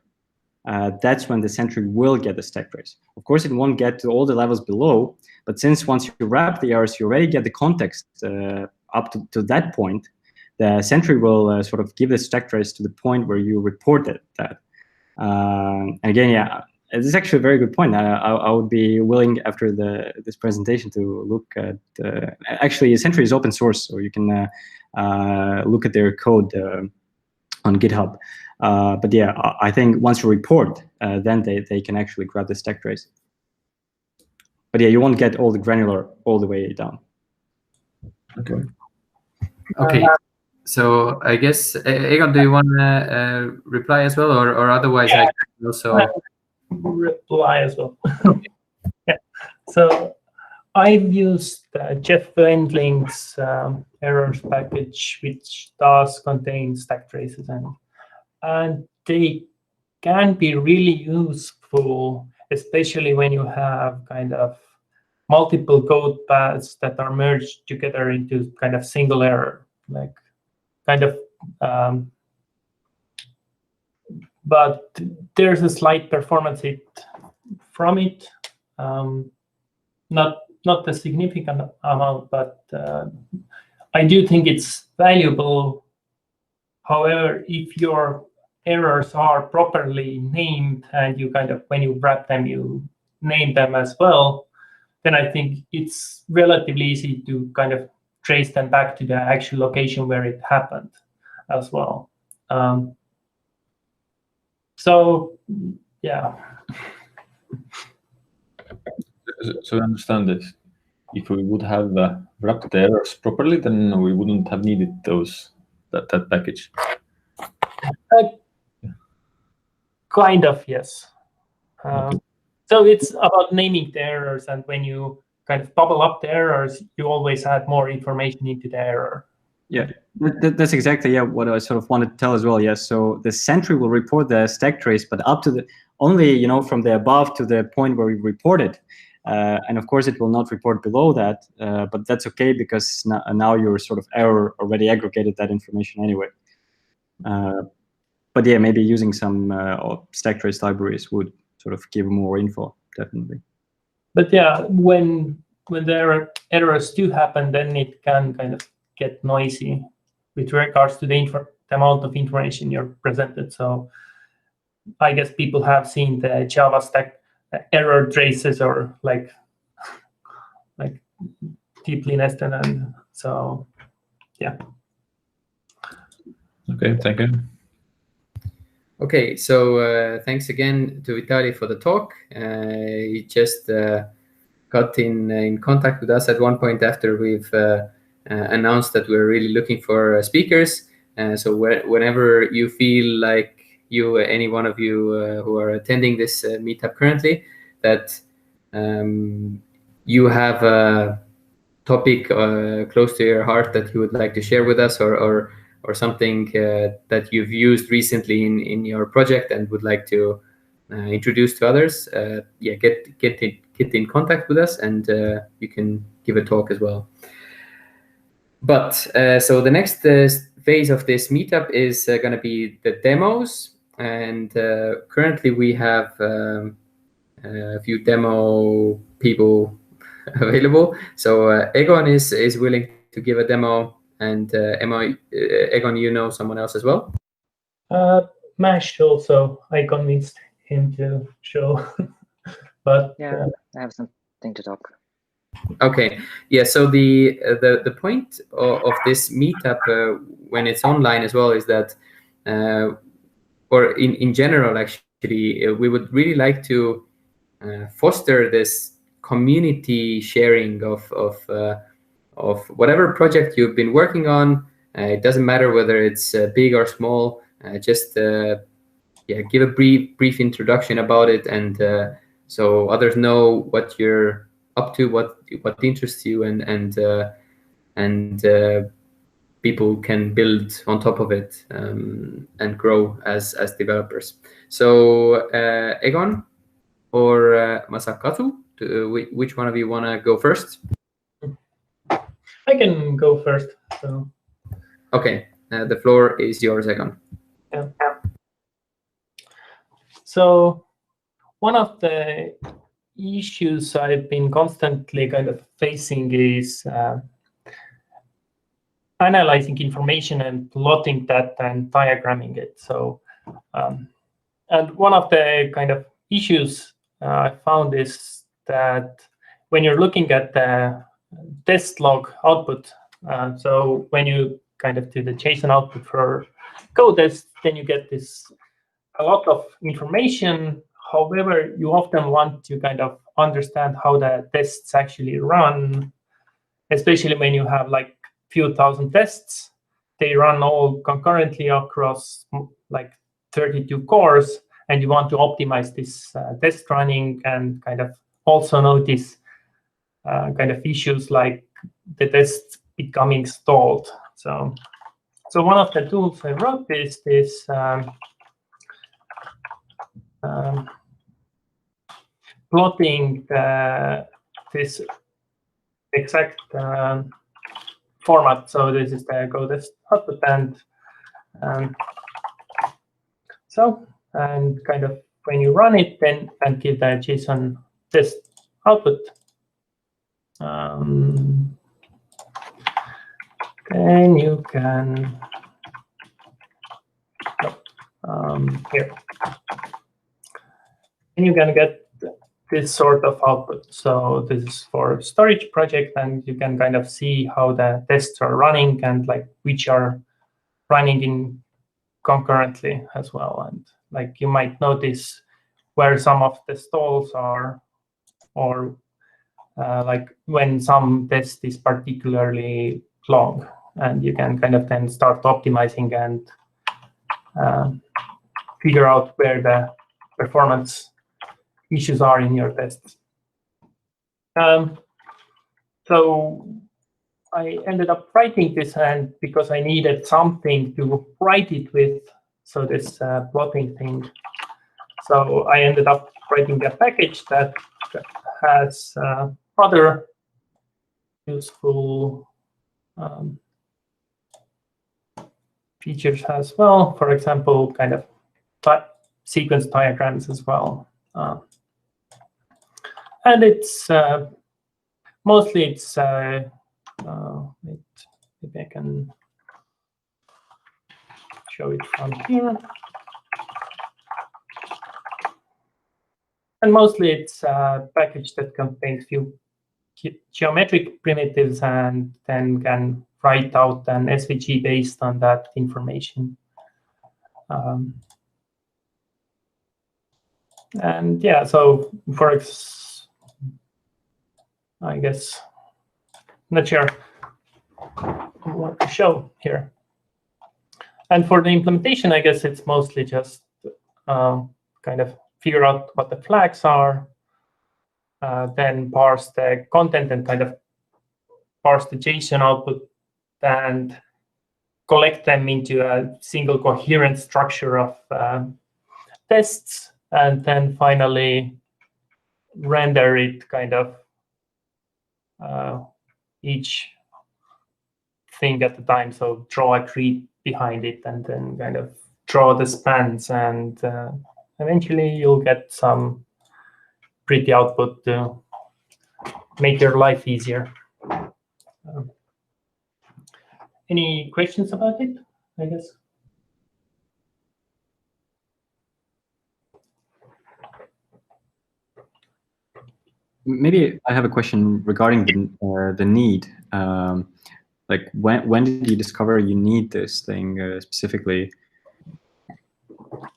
that's when the Sentry will get the stack trace. Of course, it won't get to all the levels below, but since once you wrap the errors, you already get the context up to that point, the Sentry will sort of give the stack trace to the point where you reported that. And again, yeah, this is actually a very good point. I would be willing after this presentation to look at, actually Sentry is open source, so you can look at their code on GitHub. But yeah, I think once you report, then they can actually grab the stack trace. But yeah, you won't get all the granular all the way down. Okay. Okay. So I guess, Egon, do you want to reply as well, or otherwise yeah, I can also reply as well. Yeah. So I've used Jeff Wendling's errors package, which does contain stack traces, and they can be really useful, especially when you have kind of multiple code paths that are merged together into kind of single error, like kind of, but there's a slight performance hit from it, not a significant amount, but I do think it's valuable. However, if your errors are properly named and you kind of, when you wrap them, you name them as well, then I think it's relatively easy to kind of trace them back to the actual location where it happened as well. So yeah. So I understand this. If we would have wrapped the errors properly, then we wouldn't have needed that package. Kind of, yes. Okay. So it's about naming the errors, and when you kind of bubble up the errors, you always add more information into the error. Yeah, that's exactly what I sort of wanted to tell as well. Yes, so the sentry will report the stack trace, but up to the only from the above to the point where we report it, and of course it will not report below that. But that's okay because now your sort of error already aggregated that information anyway. But yeah, maybe using some stack trace libraries would sort of give more info, definitely. But yeah, when there errors do happen, then it can kind of get noisy with regards to the amount of information you're presented. So I guess people have seen the Java stack error traces or like deeply nested, and so yeah. Okay, thank you. Okay, so thanks again to Vitalii for the talk. He just got in contact with us at one point after we've announced that we're really looking for speakers. So whenever you feel like any one of you who are attending this meetup currently, that you have a topic close to your heart that you would like to share with us, or something that you've used recently in your project and would like to introduce to others, get in contact with us, and you can give a talk as well. But so the next phase of this meetup is going to be the demos, and currently we have a few demo people available. So Egon is willing to give a demo, and Egon, you know someone else as well? Mash also, I convinced him to show, but yeah, I have something to talk. Okay, yeah. So the point of this meetup when it's online as well is that, or in general, actually, we would really like to foster this community sharing of whatever project you've been working on. It doesn't matter whether it's big or small. Just give a brief introduction about it, and so others know what you're up to, what interests you, and people can build on top of it and grow as developers. So Egon or Masakazu, which one of you want to go first? I can go first. So. Okay, the floor is yours, Egon. Yeah. So one of the issues I've been constantly kind of facing is analyzing information and plotting that and diagramming it. So, and one of the kind of issues I found is that when you're looking at the test log output, so when you kind of do the JSON output for code test, then you get a lot of information. However, you often want to kind of understand how the tests actually run, especially when you have like few thousand tests. They run all concurrently across like 32 cores, and you want to optimize this test running and kind of also notice kind of issues like the tests becoming stalled. So one of the tools I wrote is this plotting this exact format. So this is the code test output, and kind of when you run it, then and give the JSON test output. Then you can here. And you can get this sort of output. So this is for storage project, and you can kind of see how the tests are running and like which are running in concurrently as well. And like you might notice where some of the stalls are, or like when some test is particularly long, and you can kind of then start optimizing and figure out where the performance issues are in your tests. So I ended up writing this, and because I needed something to write it with, so this plotting thing. So I ended up writing a package that has other useful features as well. For example, kind of sequence diagrams as well. And it's mostly it's maybe I can show it from here. And mostly it's a package that contains few geometric primitives and then can write out an SVG based on that information. And yeah, so I guess, not sure what to show here. And for the implementation, I guess it's mostly just kind of figure out what the flags are, then parse the content and kind of parse the JSON output and collect them into a single coherent structure of tests, and then finally render it kind of each thing at a time. So draw a tree behind it and then kind of draw the spans, and eventually you'll get some pretty output to make your life easier. Any questions about it, I guess? Maybe I have a question regarding the need. Like when did you discover you need this thing specifically?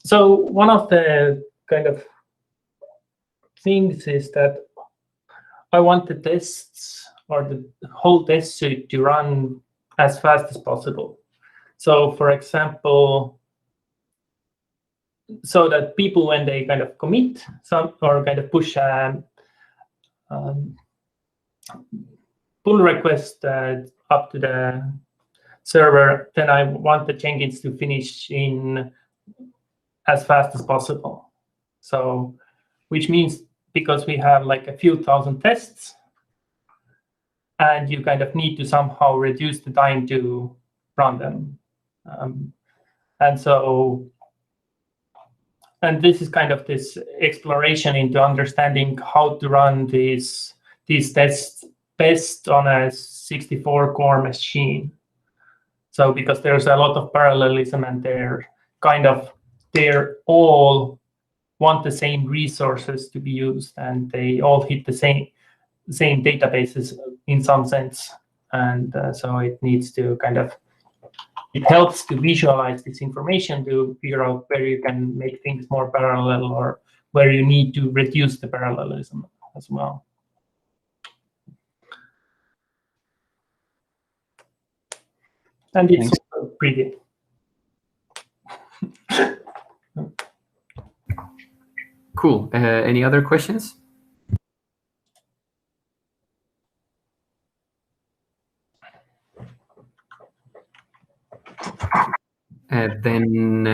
So one of the kind of things is that I want the tests or the whole test suite to run as fast as possible. So for example, so that people, when they kind of commit some or kind of push a pull request up to the server, then I want the Jenkins to finish in as fast as possible. So, which means because we have like a few thousand tests, and you kind of need to somehow reduce the time to run them. And so, and this is kind of this exploration into understanding how to run these tests best on a 64-core machine. So because there's a lot of parallelism, and they're all want the same resources to be used, and they all hit the same databases in some sense. And so it needs to it helps to visualize this information to figure out where you can make things more parallel or where you need to reduce the parallelism as well. And it's pretty. Cool. Any other questions? Then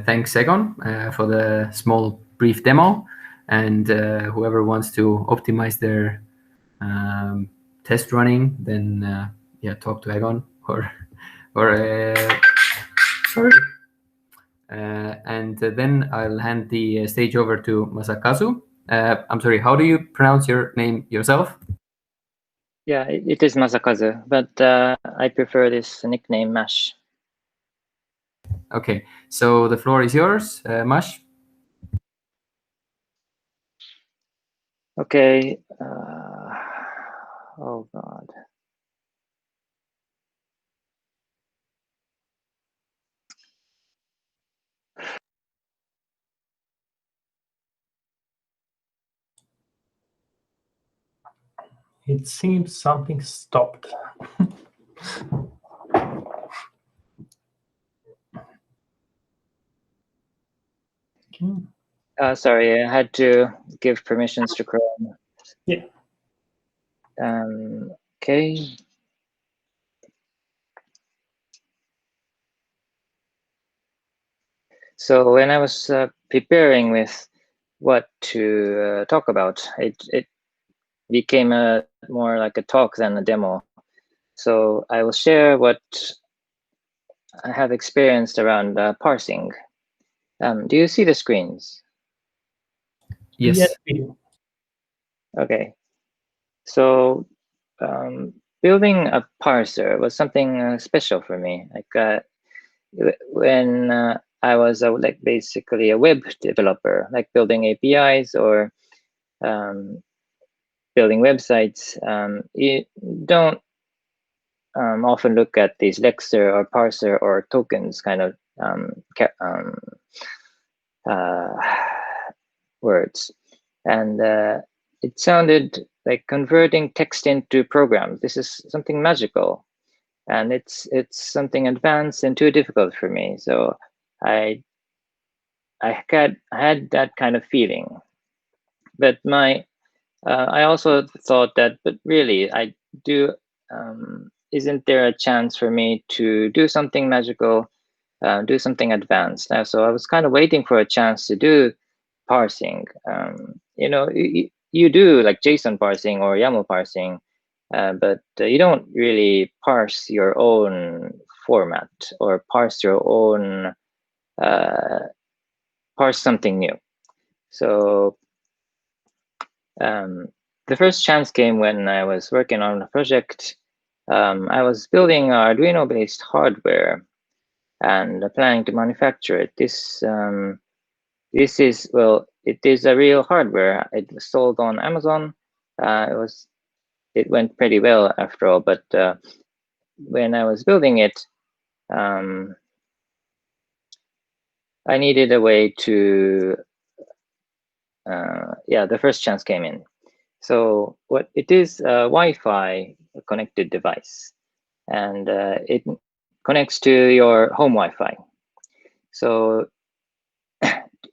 thanks, Egon, for the small brief demo. And whoever wants to optimize their test running, then yeah, talk to Egon or sorry. And then I'll hand the stage over to Masakazu. I'm sorry, how do you pronounce your name yourself? Yeah, it is Masakazu, but I prefer this nickname Mash. Okay, so the floor is yours, Mash. Okay. Oh God. It seems something stopped. Okay. Sorry, I had to give permissions to Chrome. Yeah. Okay. So when I was preparing with what to talk about, it became more like a talk than a demo. So I will share what I have experienced around parsing. Do you see the screens? Yes. Yes, we do. Okay. So building a parser was something special for me. Like when I was like basically a web developer, like building APIs or building websites, you don't often look at these Lexer or parser or tokens kind of words. And it sounded like converting text into programs. This is something magical, and it's something advanced and too difficult for me. So I had that kind of feeling. But I also thought that, but really, I do. Isn't there a chance for me to do something magical, do something advanced? So I was kind of waiting for a chance to do parsing. You do like JSON parsing or YAML parsing, but you don't really parse your own format or parse your own parse something new. So the first chance came when I was working on a project. I was building Arduino-based hardware and planning to manufacture it. This is, well, it is a real hardware. It was sold on Amazon. It went pretty well after all, but when I was building it, I needed a way to, the first chance came in. So what it is, a Wi-Fi connected device, and it connects to your home Wi-Fi. So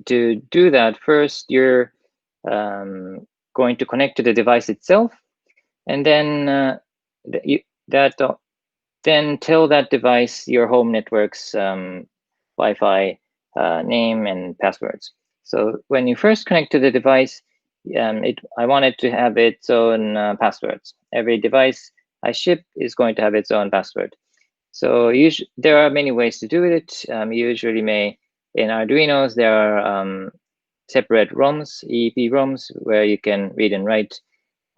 to do that, first you're going to connect to the device itself, and then then tell that device your home network's Wi-Fi name and passwords. So when you first connect to the device, I wanted to have its own passwords. Every device I ship is going to have its own password. So there are many ways to do it. Usually in Arduinos, there are separate ROMs, EEP ROMs, where you can read and write.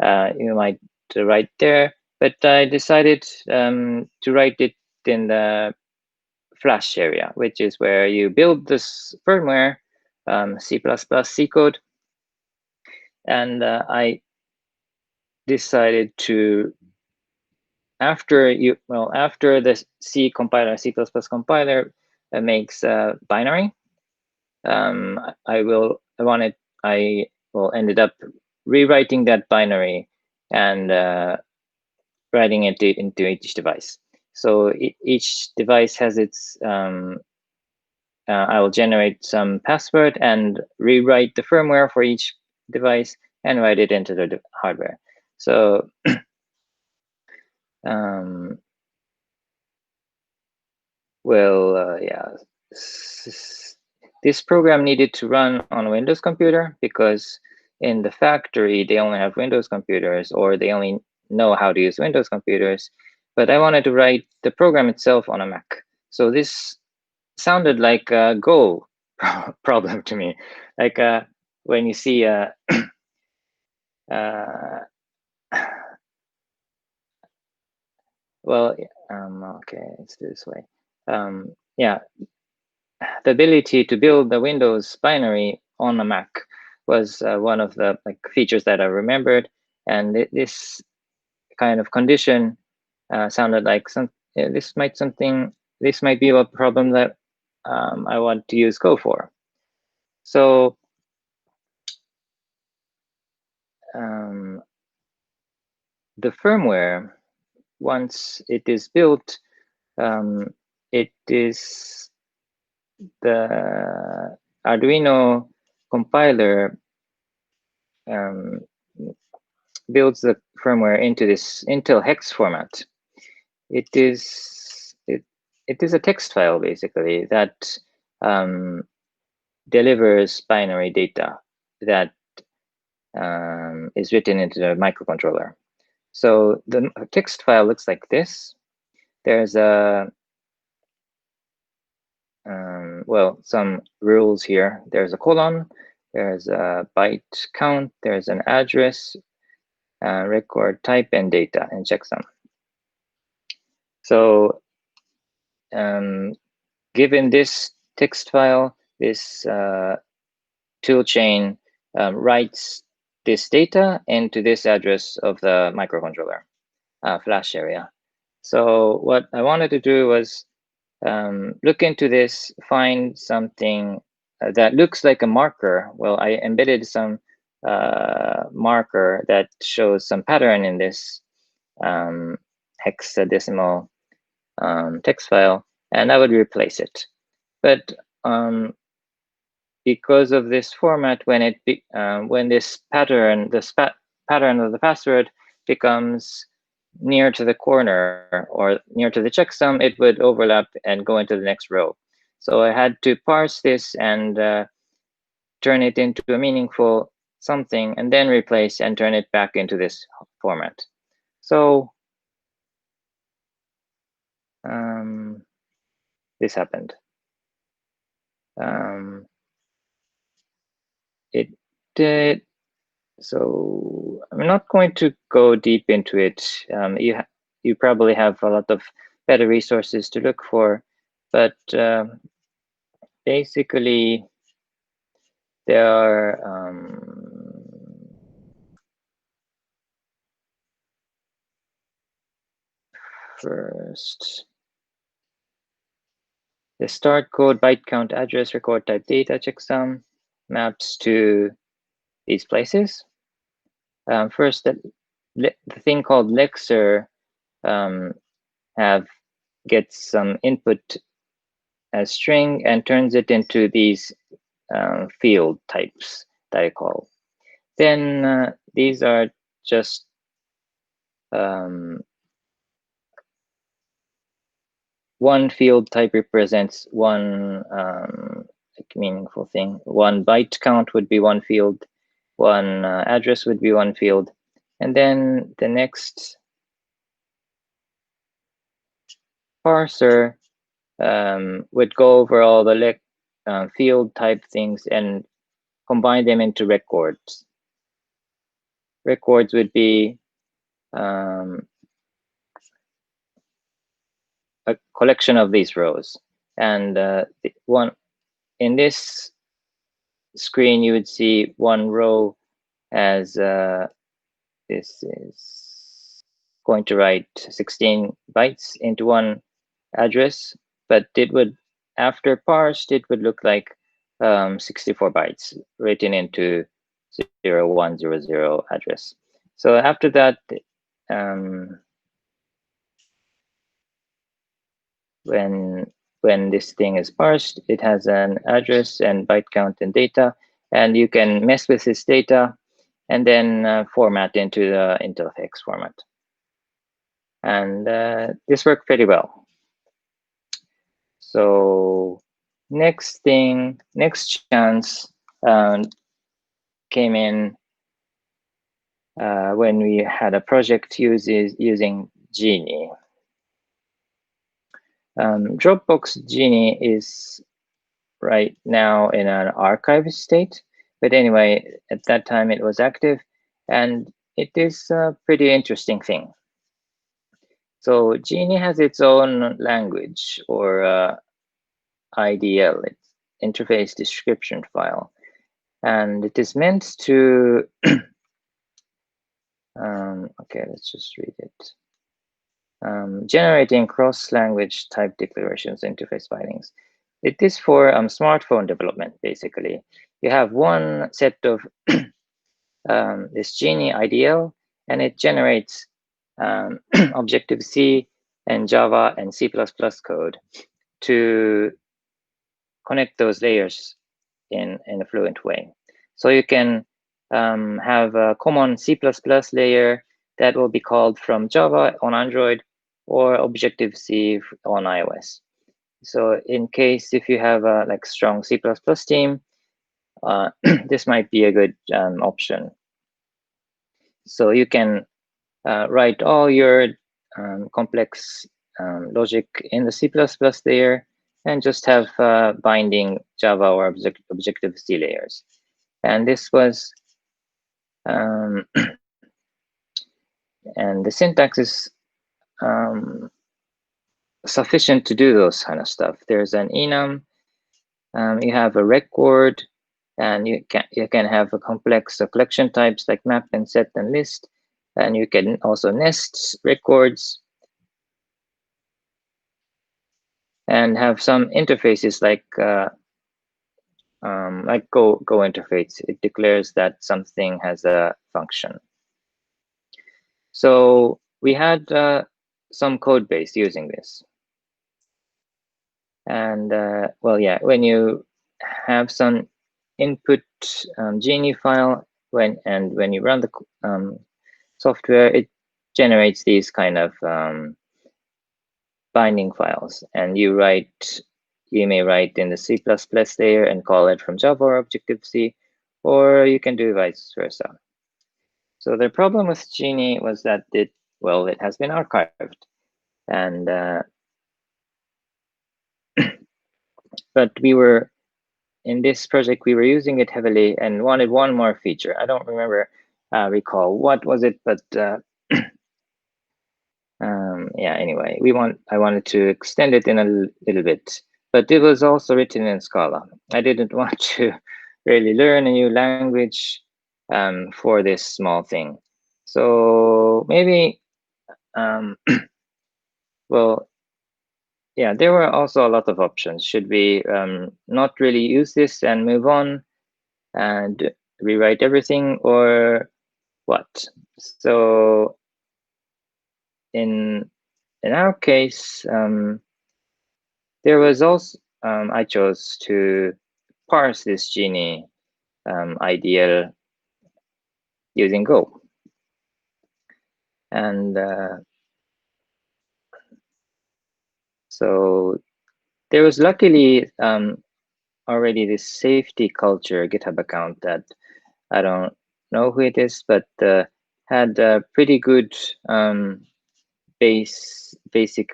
You might write there, but I decided to write it in the Flash area, which is where you build this firmware, C++ C code. And I decided to, after the C compiler, C++ compiler makes a binary, I ended up rewriting that binary and writing it into each device. So each device has its, I will generate some password and rewrite the firmware for each device and write it into the hardware. So this program needed to run on a Windows computer because in the factory, they only have Windows computers, or they only know how to use Windows computers. But I wanted to write the program itself on a Mac. So this sounded like a Go problem to me. Like when you see okay, let's do it this way. The ability to build the Windows binary on a Mac was one of the features that I remembered, and this kind of condition sounded like this might be a problem that I want to use Go for. So the firmware, once it is built, it is the Arduino compiler builds the firmware into this Intel hex format. It is a text file basically that delivers binary data that is written into the microcontroller. So the text file looks like this. There's a some rules here. There's a colon, there's a byte count, there's an address, record type, and data, and checksum. So given this text file, this toolchain writes this data into this address of the microcontroller flash area. So what I wanted to do was look into this, find something that looks like a marker. Well, I embedded some marker that shows some pattern in this hexadecimal text file, and I would replace it. But because of this format, when this pattern, pattern of the password becomes near to the corner or near to the checksum, it would overlap and go into the next row. So I had to parse this and turn it into a meaningful something, and then replace and turn it back into this format. So this happened. It did. So I'm not going to go deep into it. You probably have a lot of better resources to look for, but basically there are first the start code, byte count, address, record type, data, checksum maps to these places. First, the thing called Lexer gets some input as string and turns it into these field types that I call. Then these are just one field type represents one meaningful thing. One byte count would be one field, one address would be one field, and then the next parser would go over all the field type things and combine them into records. Records would be a collection of these rows, and one in this screen you would see one row as this is going to write 16 bytes into one address, but it would, after parsed, it would look like 64 bytes written into 0100 address. So after that, when this thing is parsed, it has an address and byte count and data, and you can mess with this data and then format into the Intel hex format. And this worked pretty well. So next chance came in when we had a project using Djinni. Dropbox Djinni is right now in an archive state, but anyway, at that time it was active, and it is a pretty interesting thing. So Djinni has its own language, or IDL, it's interface description file, and it is meant to okay, let's just read it. Generating cross-language type declarations interface filings. It is for smartphone development, basically. You have one set of this Djinni IDL, and it generates Objective-C and Java and C++ code to connect those layers in a fluent way. So you can have a common C++ layer that will be called from Java on Android or Objective-C on iOS. So in case if you have a like strong C++ team, this might be a good option. So you can write all your complex logic in the C++ layer and just have binding Java or Objective-C layers. And this was, and the syntax is sufficient to do those kind of stuff. There's an enum, you have a record, and you can have a complex collection types like map and set and list, and you can also nest records and have some interfaces like Go interface. It declares that something has a function. So we had some code base using this. And well, yeah, when you have some input Djinni file, when you run the software, it generates these kind of binding files, and you may write in the C++ layer and call it from Java or Objective-C, or you can do vice versa. So the problem with Djinni was that it has been archived, and but we were in this project, we were using it heavily and wanted one more feature. I don't recall what was it, but yeah, anyway, I wanted to extend it in a little bit, but it was also written in Scala. I didn't want to really learn a new language for this small thing. So maybe, well, yeah, there were also a lot of options. Should we not really use this and move on and rewrite everything, or what? So in our case, there was also I chose to parse this Djinni IDL using Go, and so there was luckily already this safety culture GitHub account that I don't know who it is, but had pretty good basic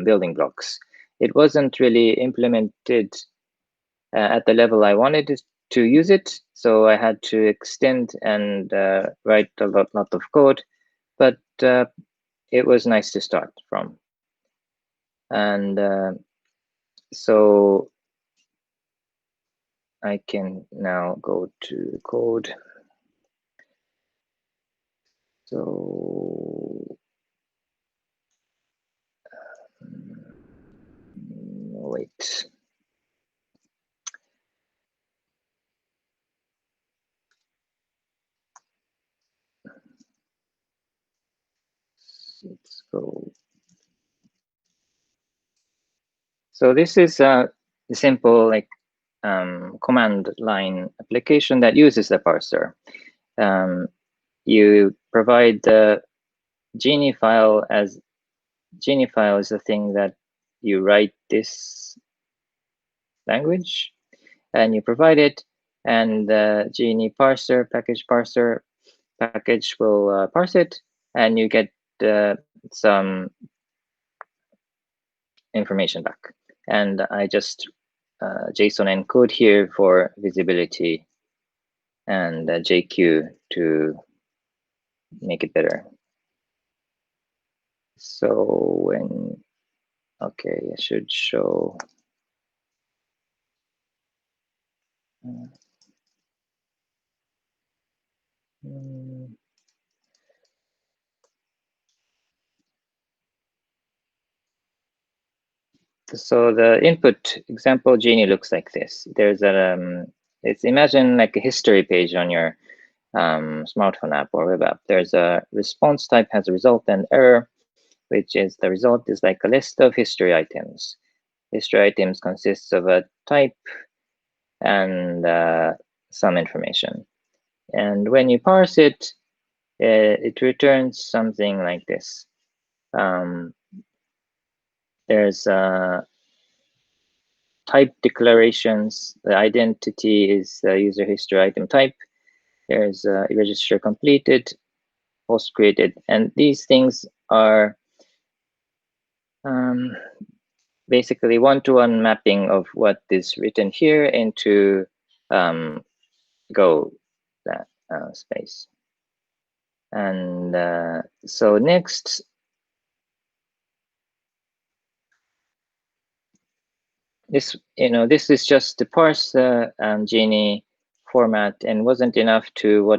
building blocks. It wasn't really implemented at the level I wanted to use it, so I had to extend and write a lot of code, but it was nice to start from. And so I can now go to code. So wait. Let's go. So this is a simple like command line application that uses the parser. You provide the Djinni file as Djinni file is the thing that you write this language, and you provide it, and the Djinni package parser package will parse it, and you get some information back. And I just JSON encode here for visibility and JQ to make it better. So okay, I should show. So the input example Djinni looks like this. There's a it's imagine like a history page on your smartphone app or web app. There's a response type has a result and error, which is the result is like a list of history items. History items consists of a type and some information. And when you parse it, it returns something like this. There's type declarations. The identity is the user history item type. There's register completed, post created, and these things are basically one-to-one mapping of what is written here into Go that space. And so next, this is just to parse the Djinni format, and wasn't enough to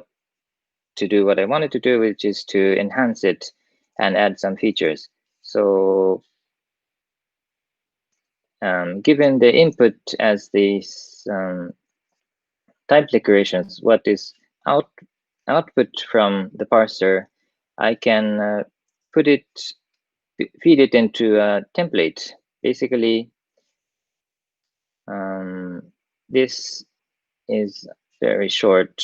do what I wanted to do, which is to enhance it and add some features. So given the input as these type declarations, what is output from the parser, I can feed it into a template. Basically, this is very short.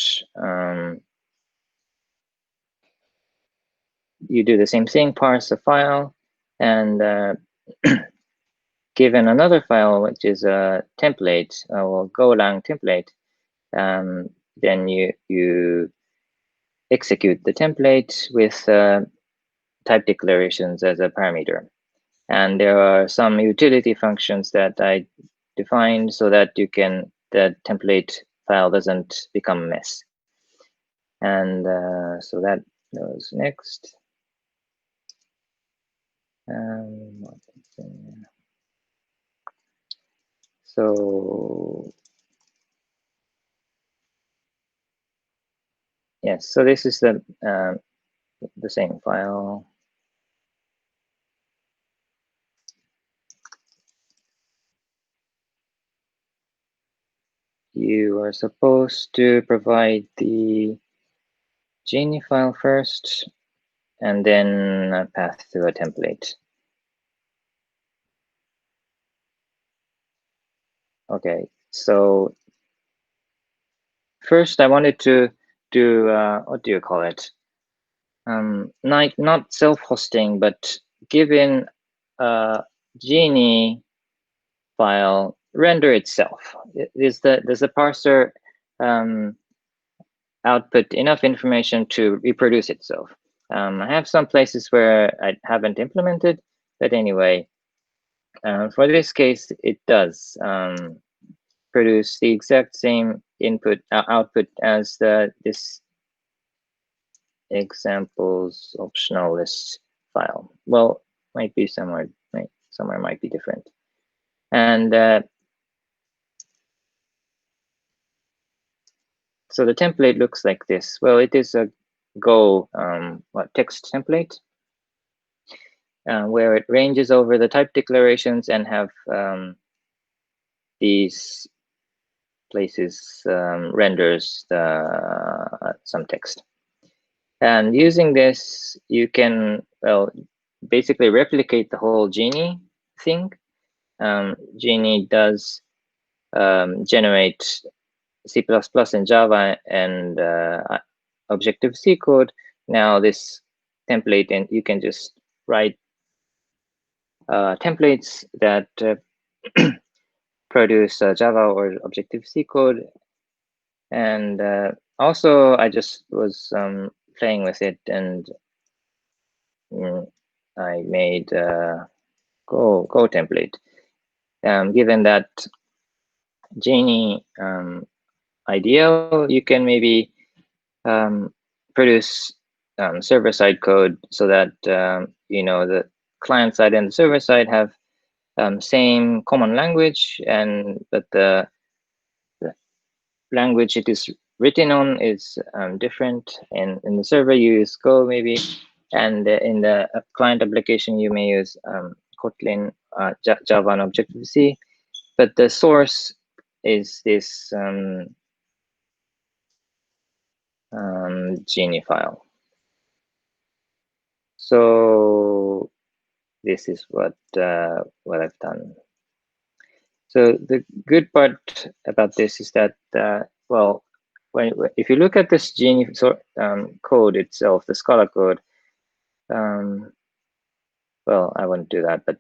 You do the same thing, parse a file, and given another file, which is a template, or Golang template, then you execute the template with type declarations as a parameter. And there are some utility functions that I defined so that the template file doesn't become a mess. And so that goes next. So yes, so this is the same file. You are supposed to provide the Djinni file first, and then a path to a template. Okay, so first I wanted to do what do you call it? Not self-hosting, but given Djinni file render itself. Does the parser output enough information to reproduce itself? I have some places where I haven't implemented, but anyway, for this case, it does produce the exact same output as this examples optional list file. Well, might be somewhere might be different. And so the template looks like this. Well, it is a Go text template where it ranges over the type declarations and have these places renders some text. And using this, you can basically replicate the whole Djinni thing. Djinni does generate C++ and Java and Objective-C code. Now this template, and you can just write templates that produce Java or Objective-C code. And also, I just was playing with it, and I made Go template. Given that Djinni ideal, you can maybe produce server-side code so that the client side and the server side have same common language, but the language it is written on is different. And in the server, you use Go maybe, and in the client application, you may use Kotlin, Java, and Objective-C. But the source is this Djinni file. So this is what I've done. So the good part about this is that, well, if you look at this Djinni code itself, the Scala code, well, I won't do that, but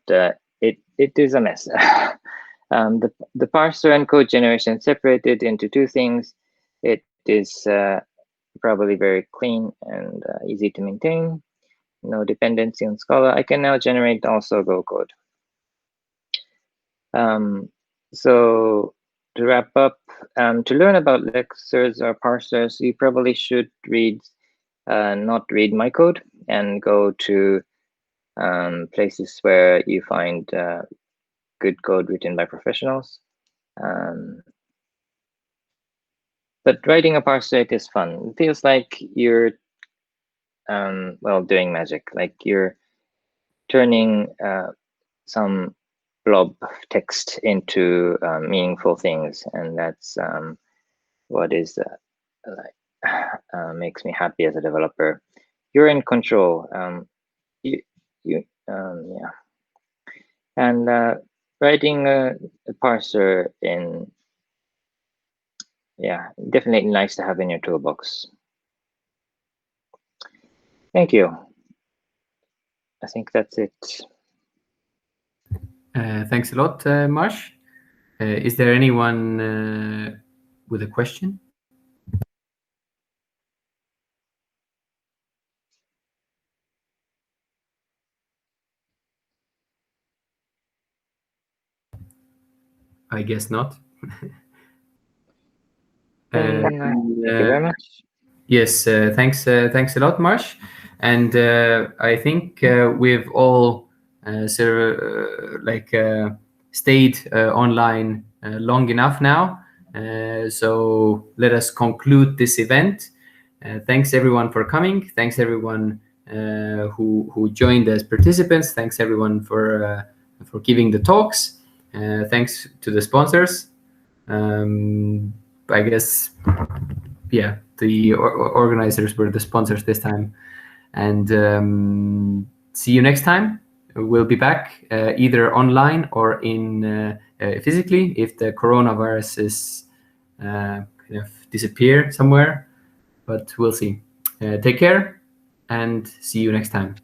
it is a mess. The parser and code generation separated into two things. It is probably very clean and easy to maintain. No dependency on Scala. I can now generate also Go code. So to wrap up, to learn about lexers or parsers, you probably should not read my code and go to places where you find good code written by professionals. But writing a parser, it is fun. It feels like you're well, doing magic, like you're turning some blob of text into meaningful things, and that's what is makes me happy as a developer. You're in control. Yeah, and writing a parser definitely nice to have in your toolbox. Thank you. I think that's it. Thanks a lot, Marsh. Is there anyone with a question? I guess not. Thank you very much. Yes, thanks a lot, Marsh. And I think we've all stayed online long enough now. So let us conclude this event. Thanks everyone for coming. Thanks everyone who joined as participants. Thanks everyone for giving the talks. Thanks to the sponsors. I guess, yeah, the organizers were the sponsors this time. And see you next time. We'll be back either online or in physically if the coronavirus is kind of disappear somewhere. But we'll see. Take care and see you next time.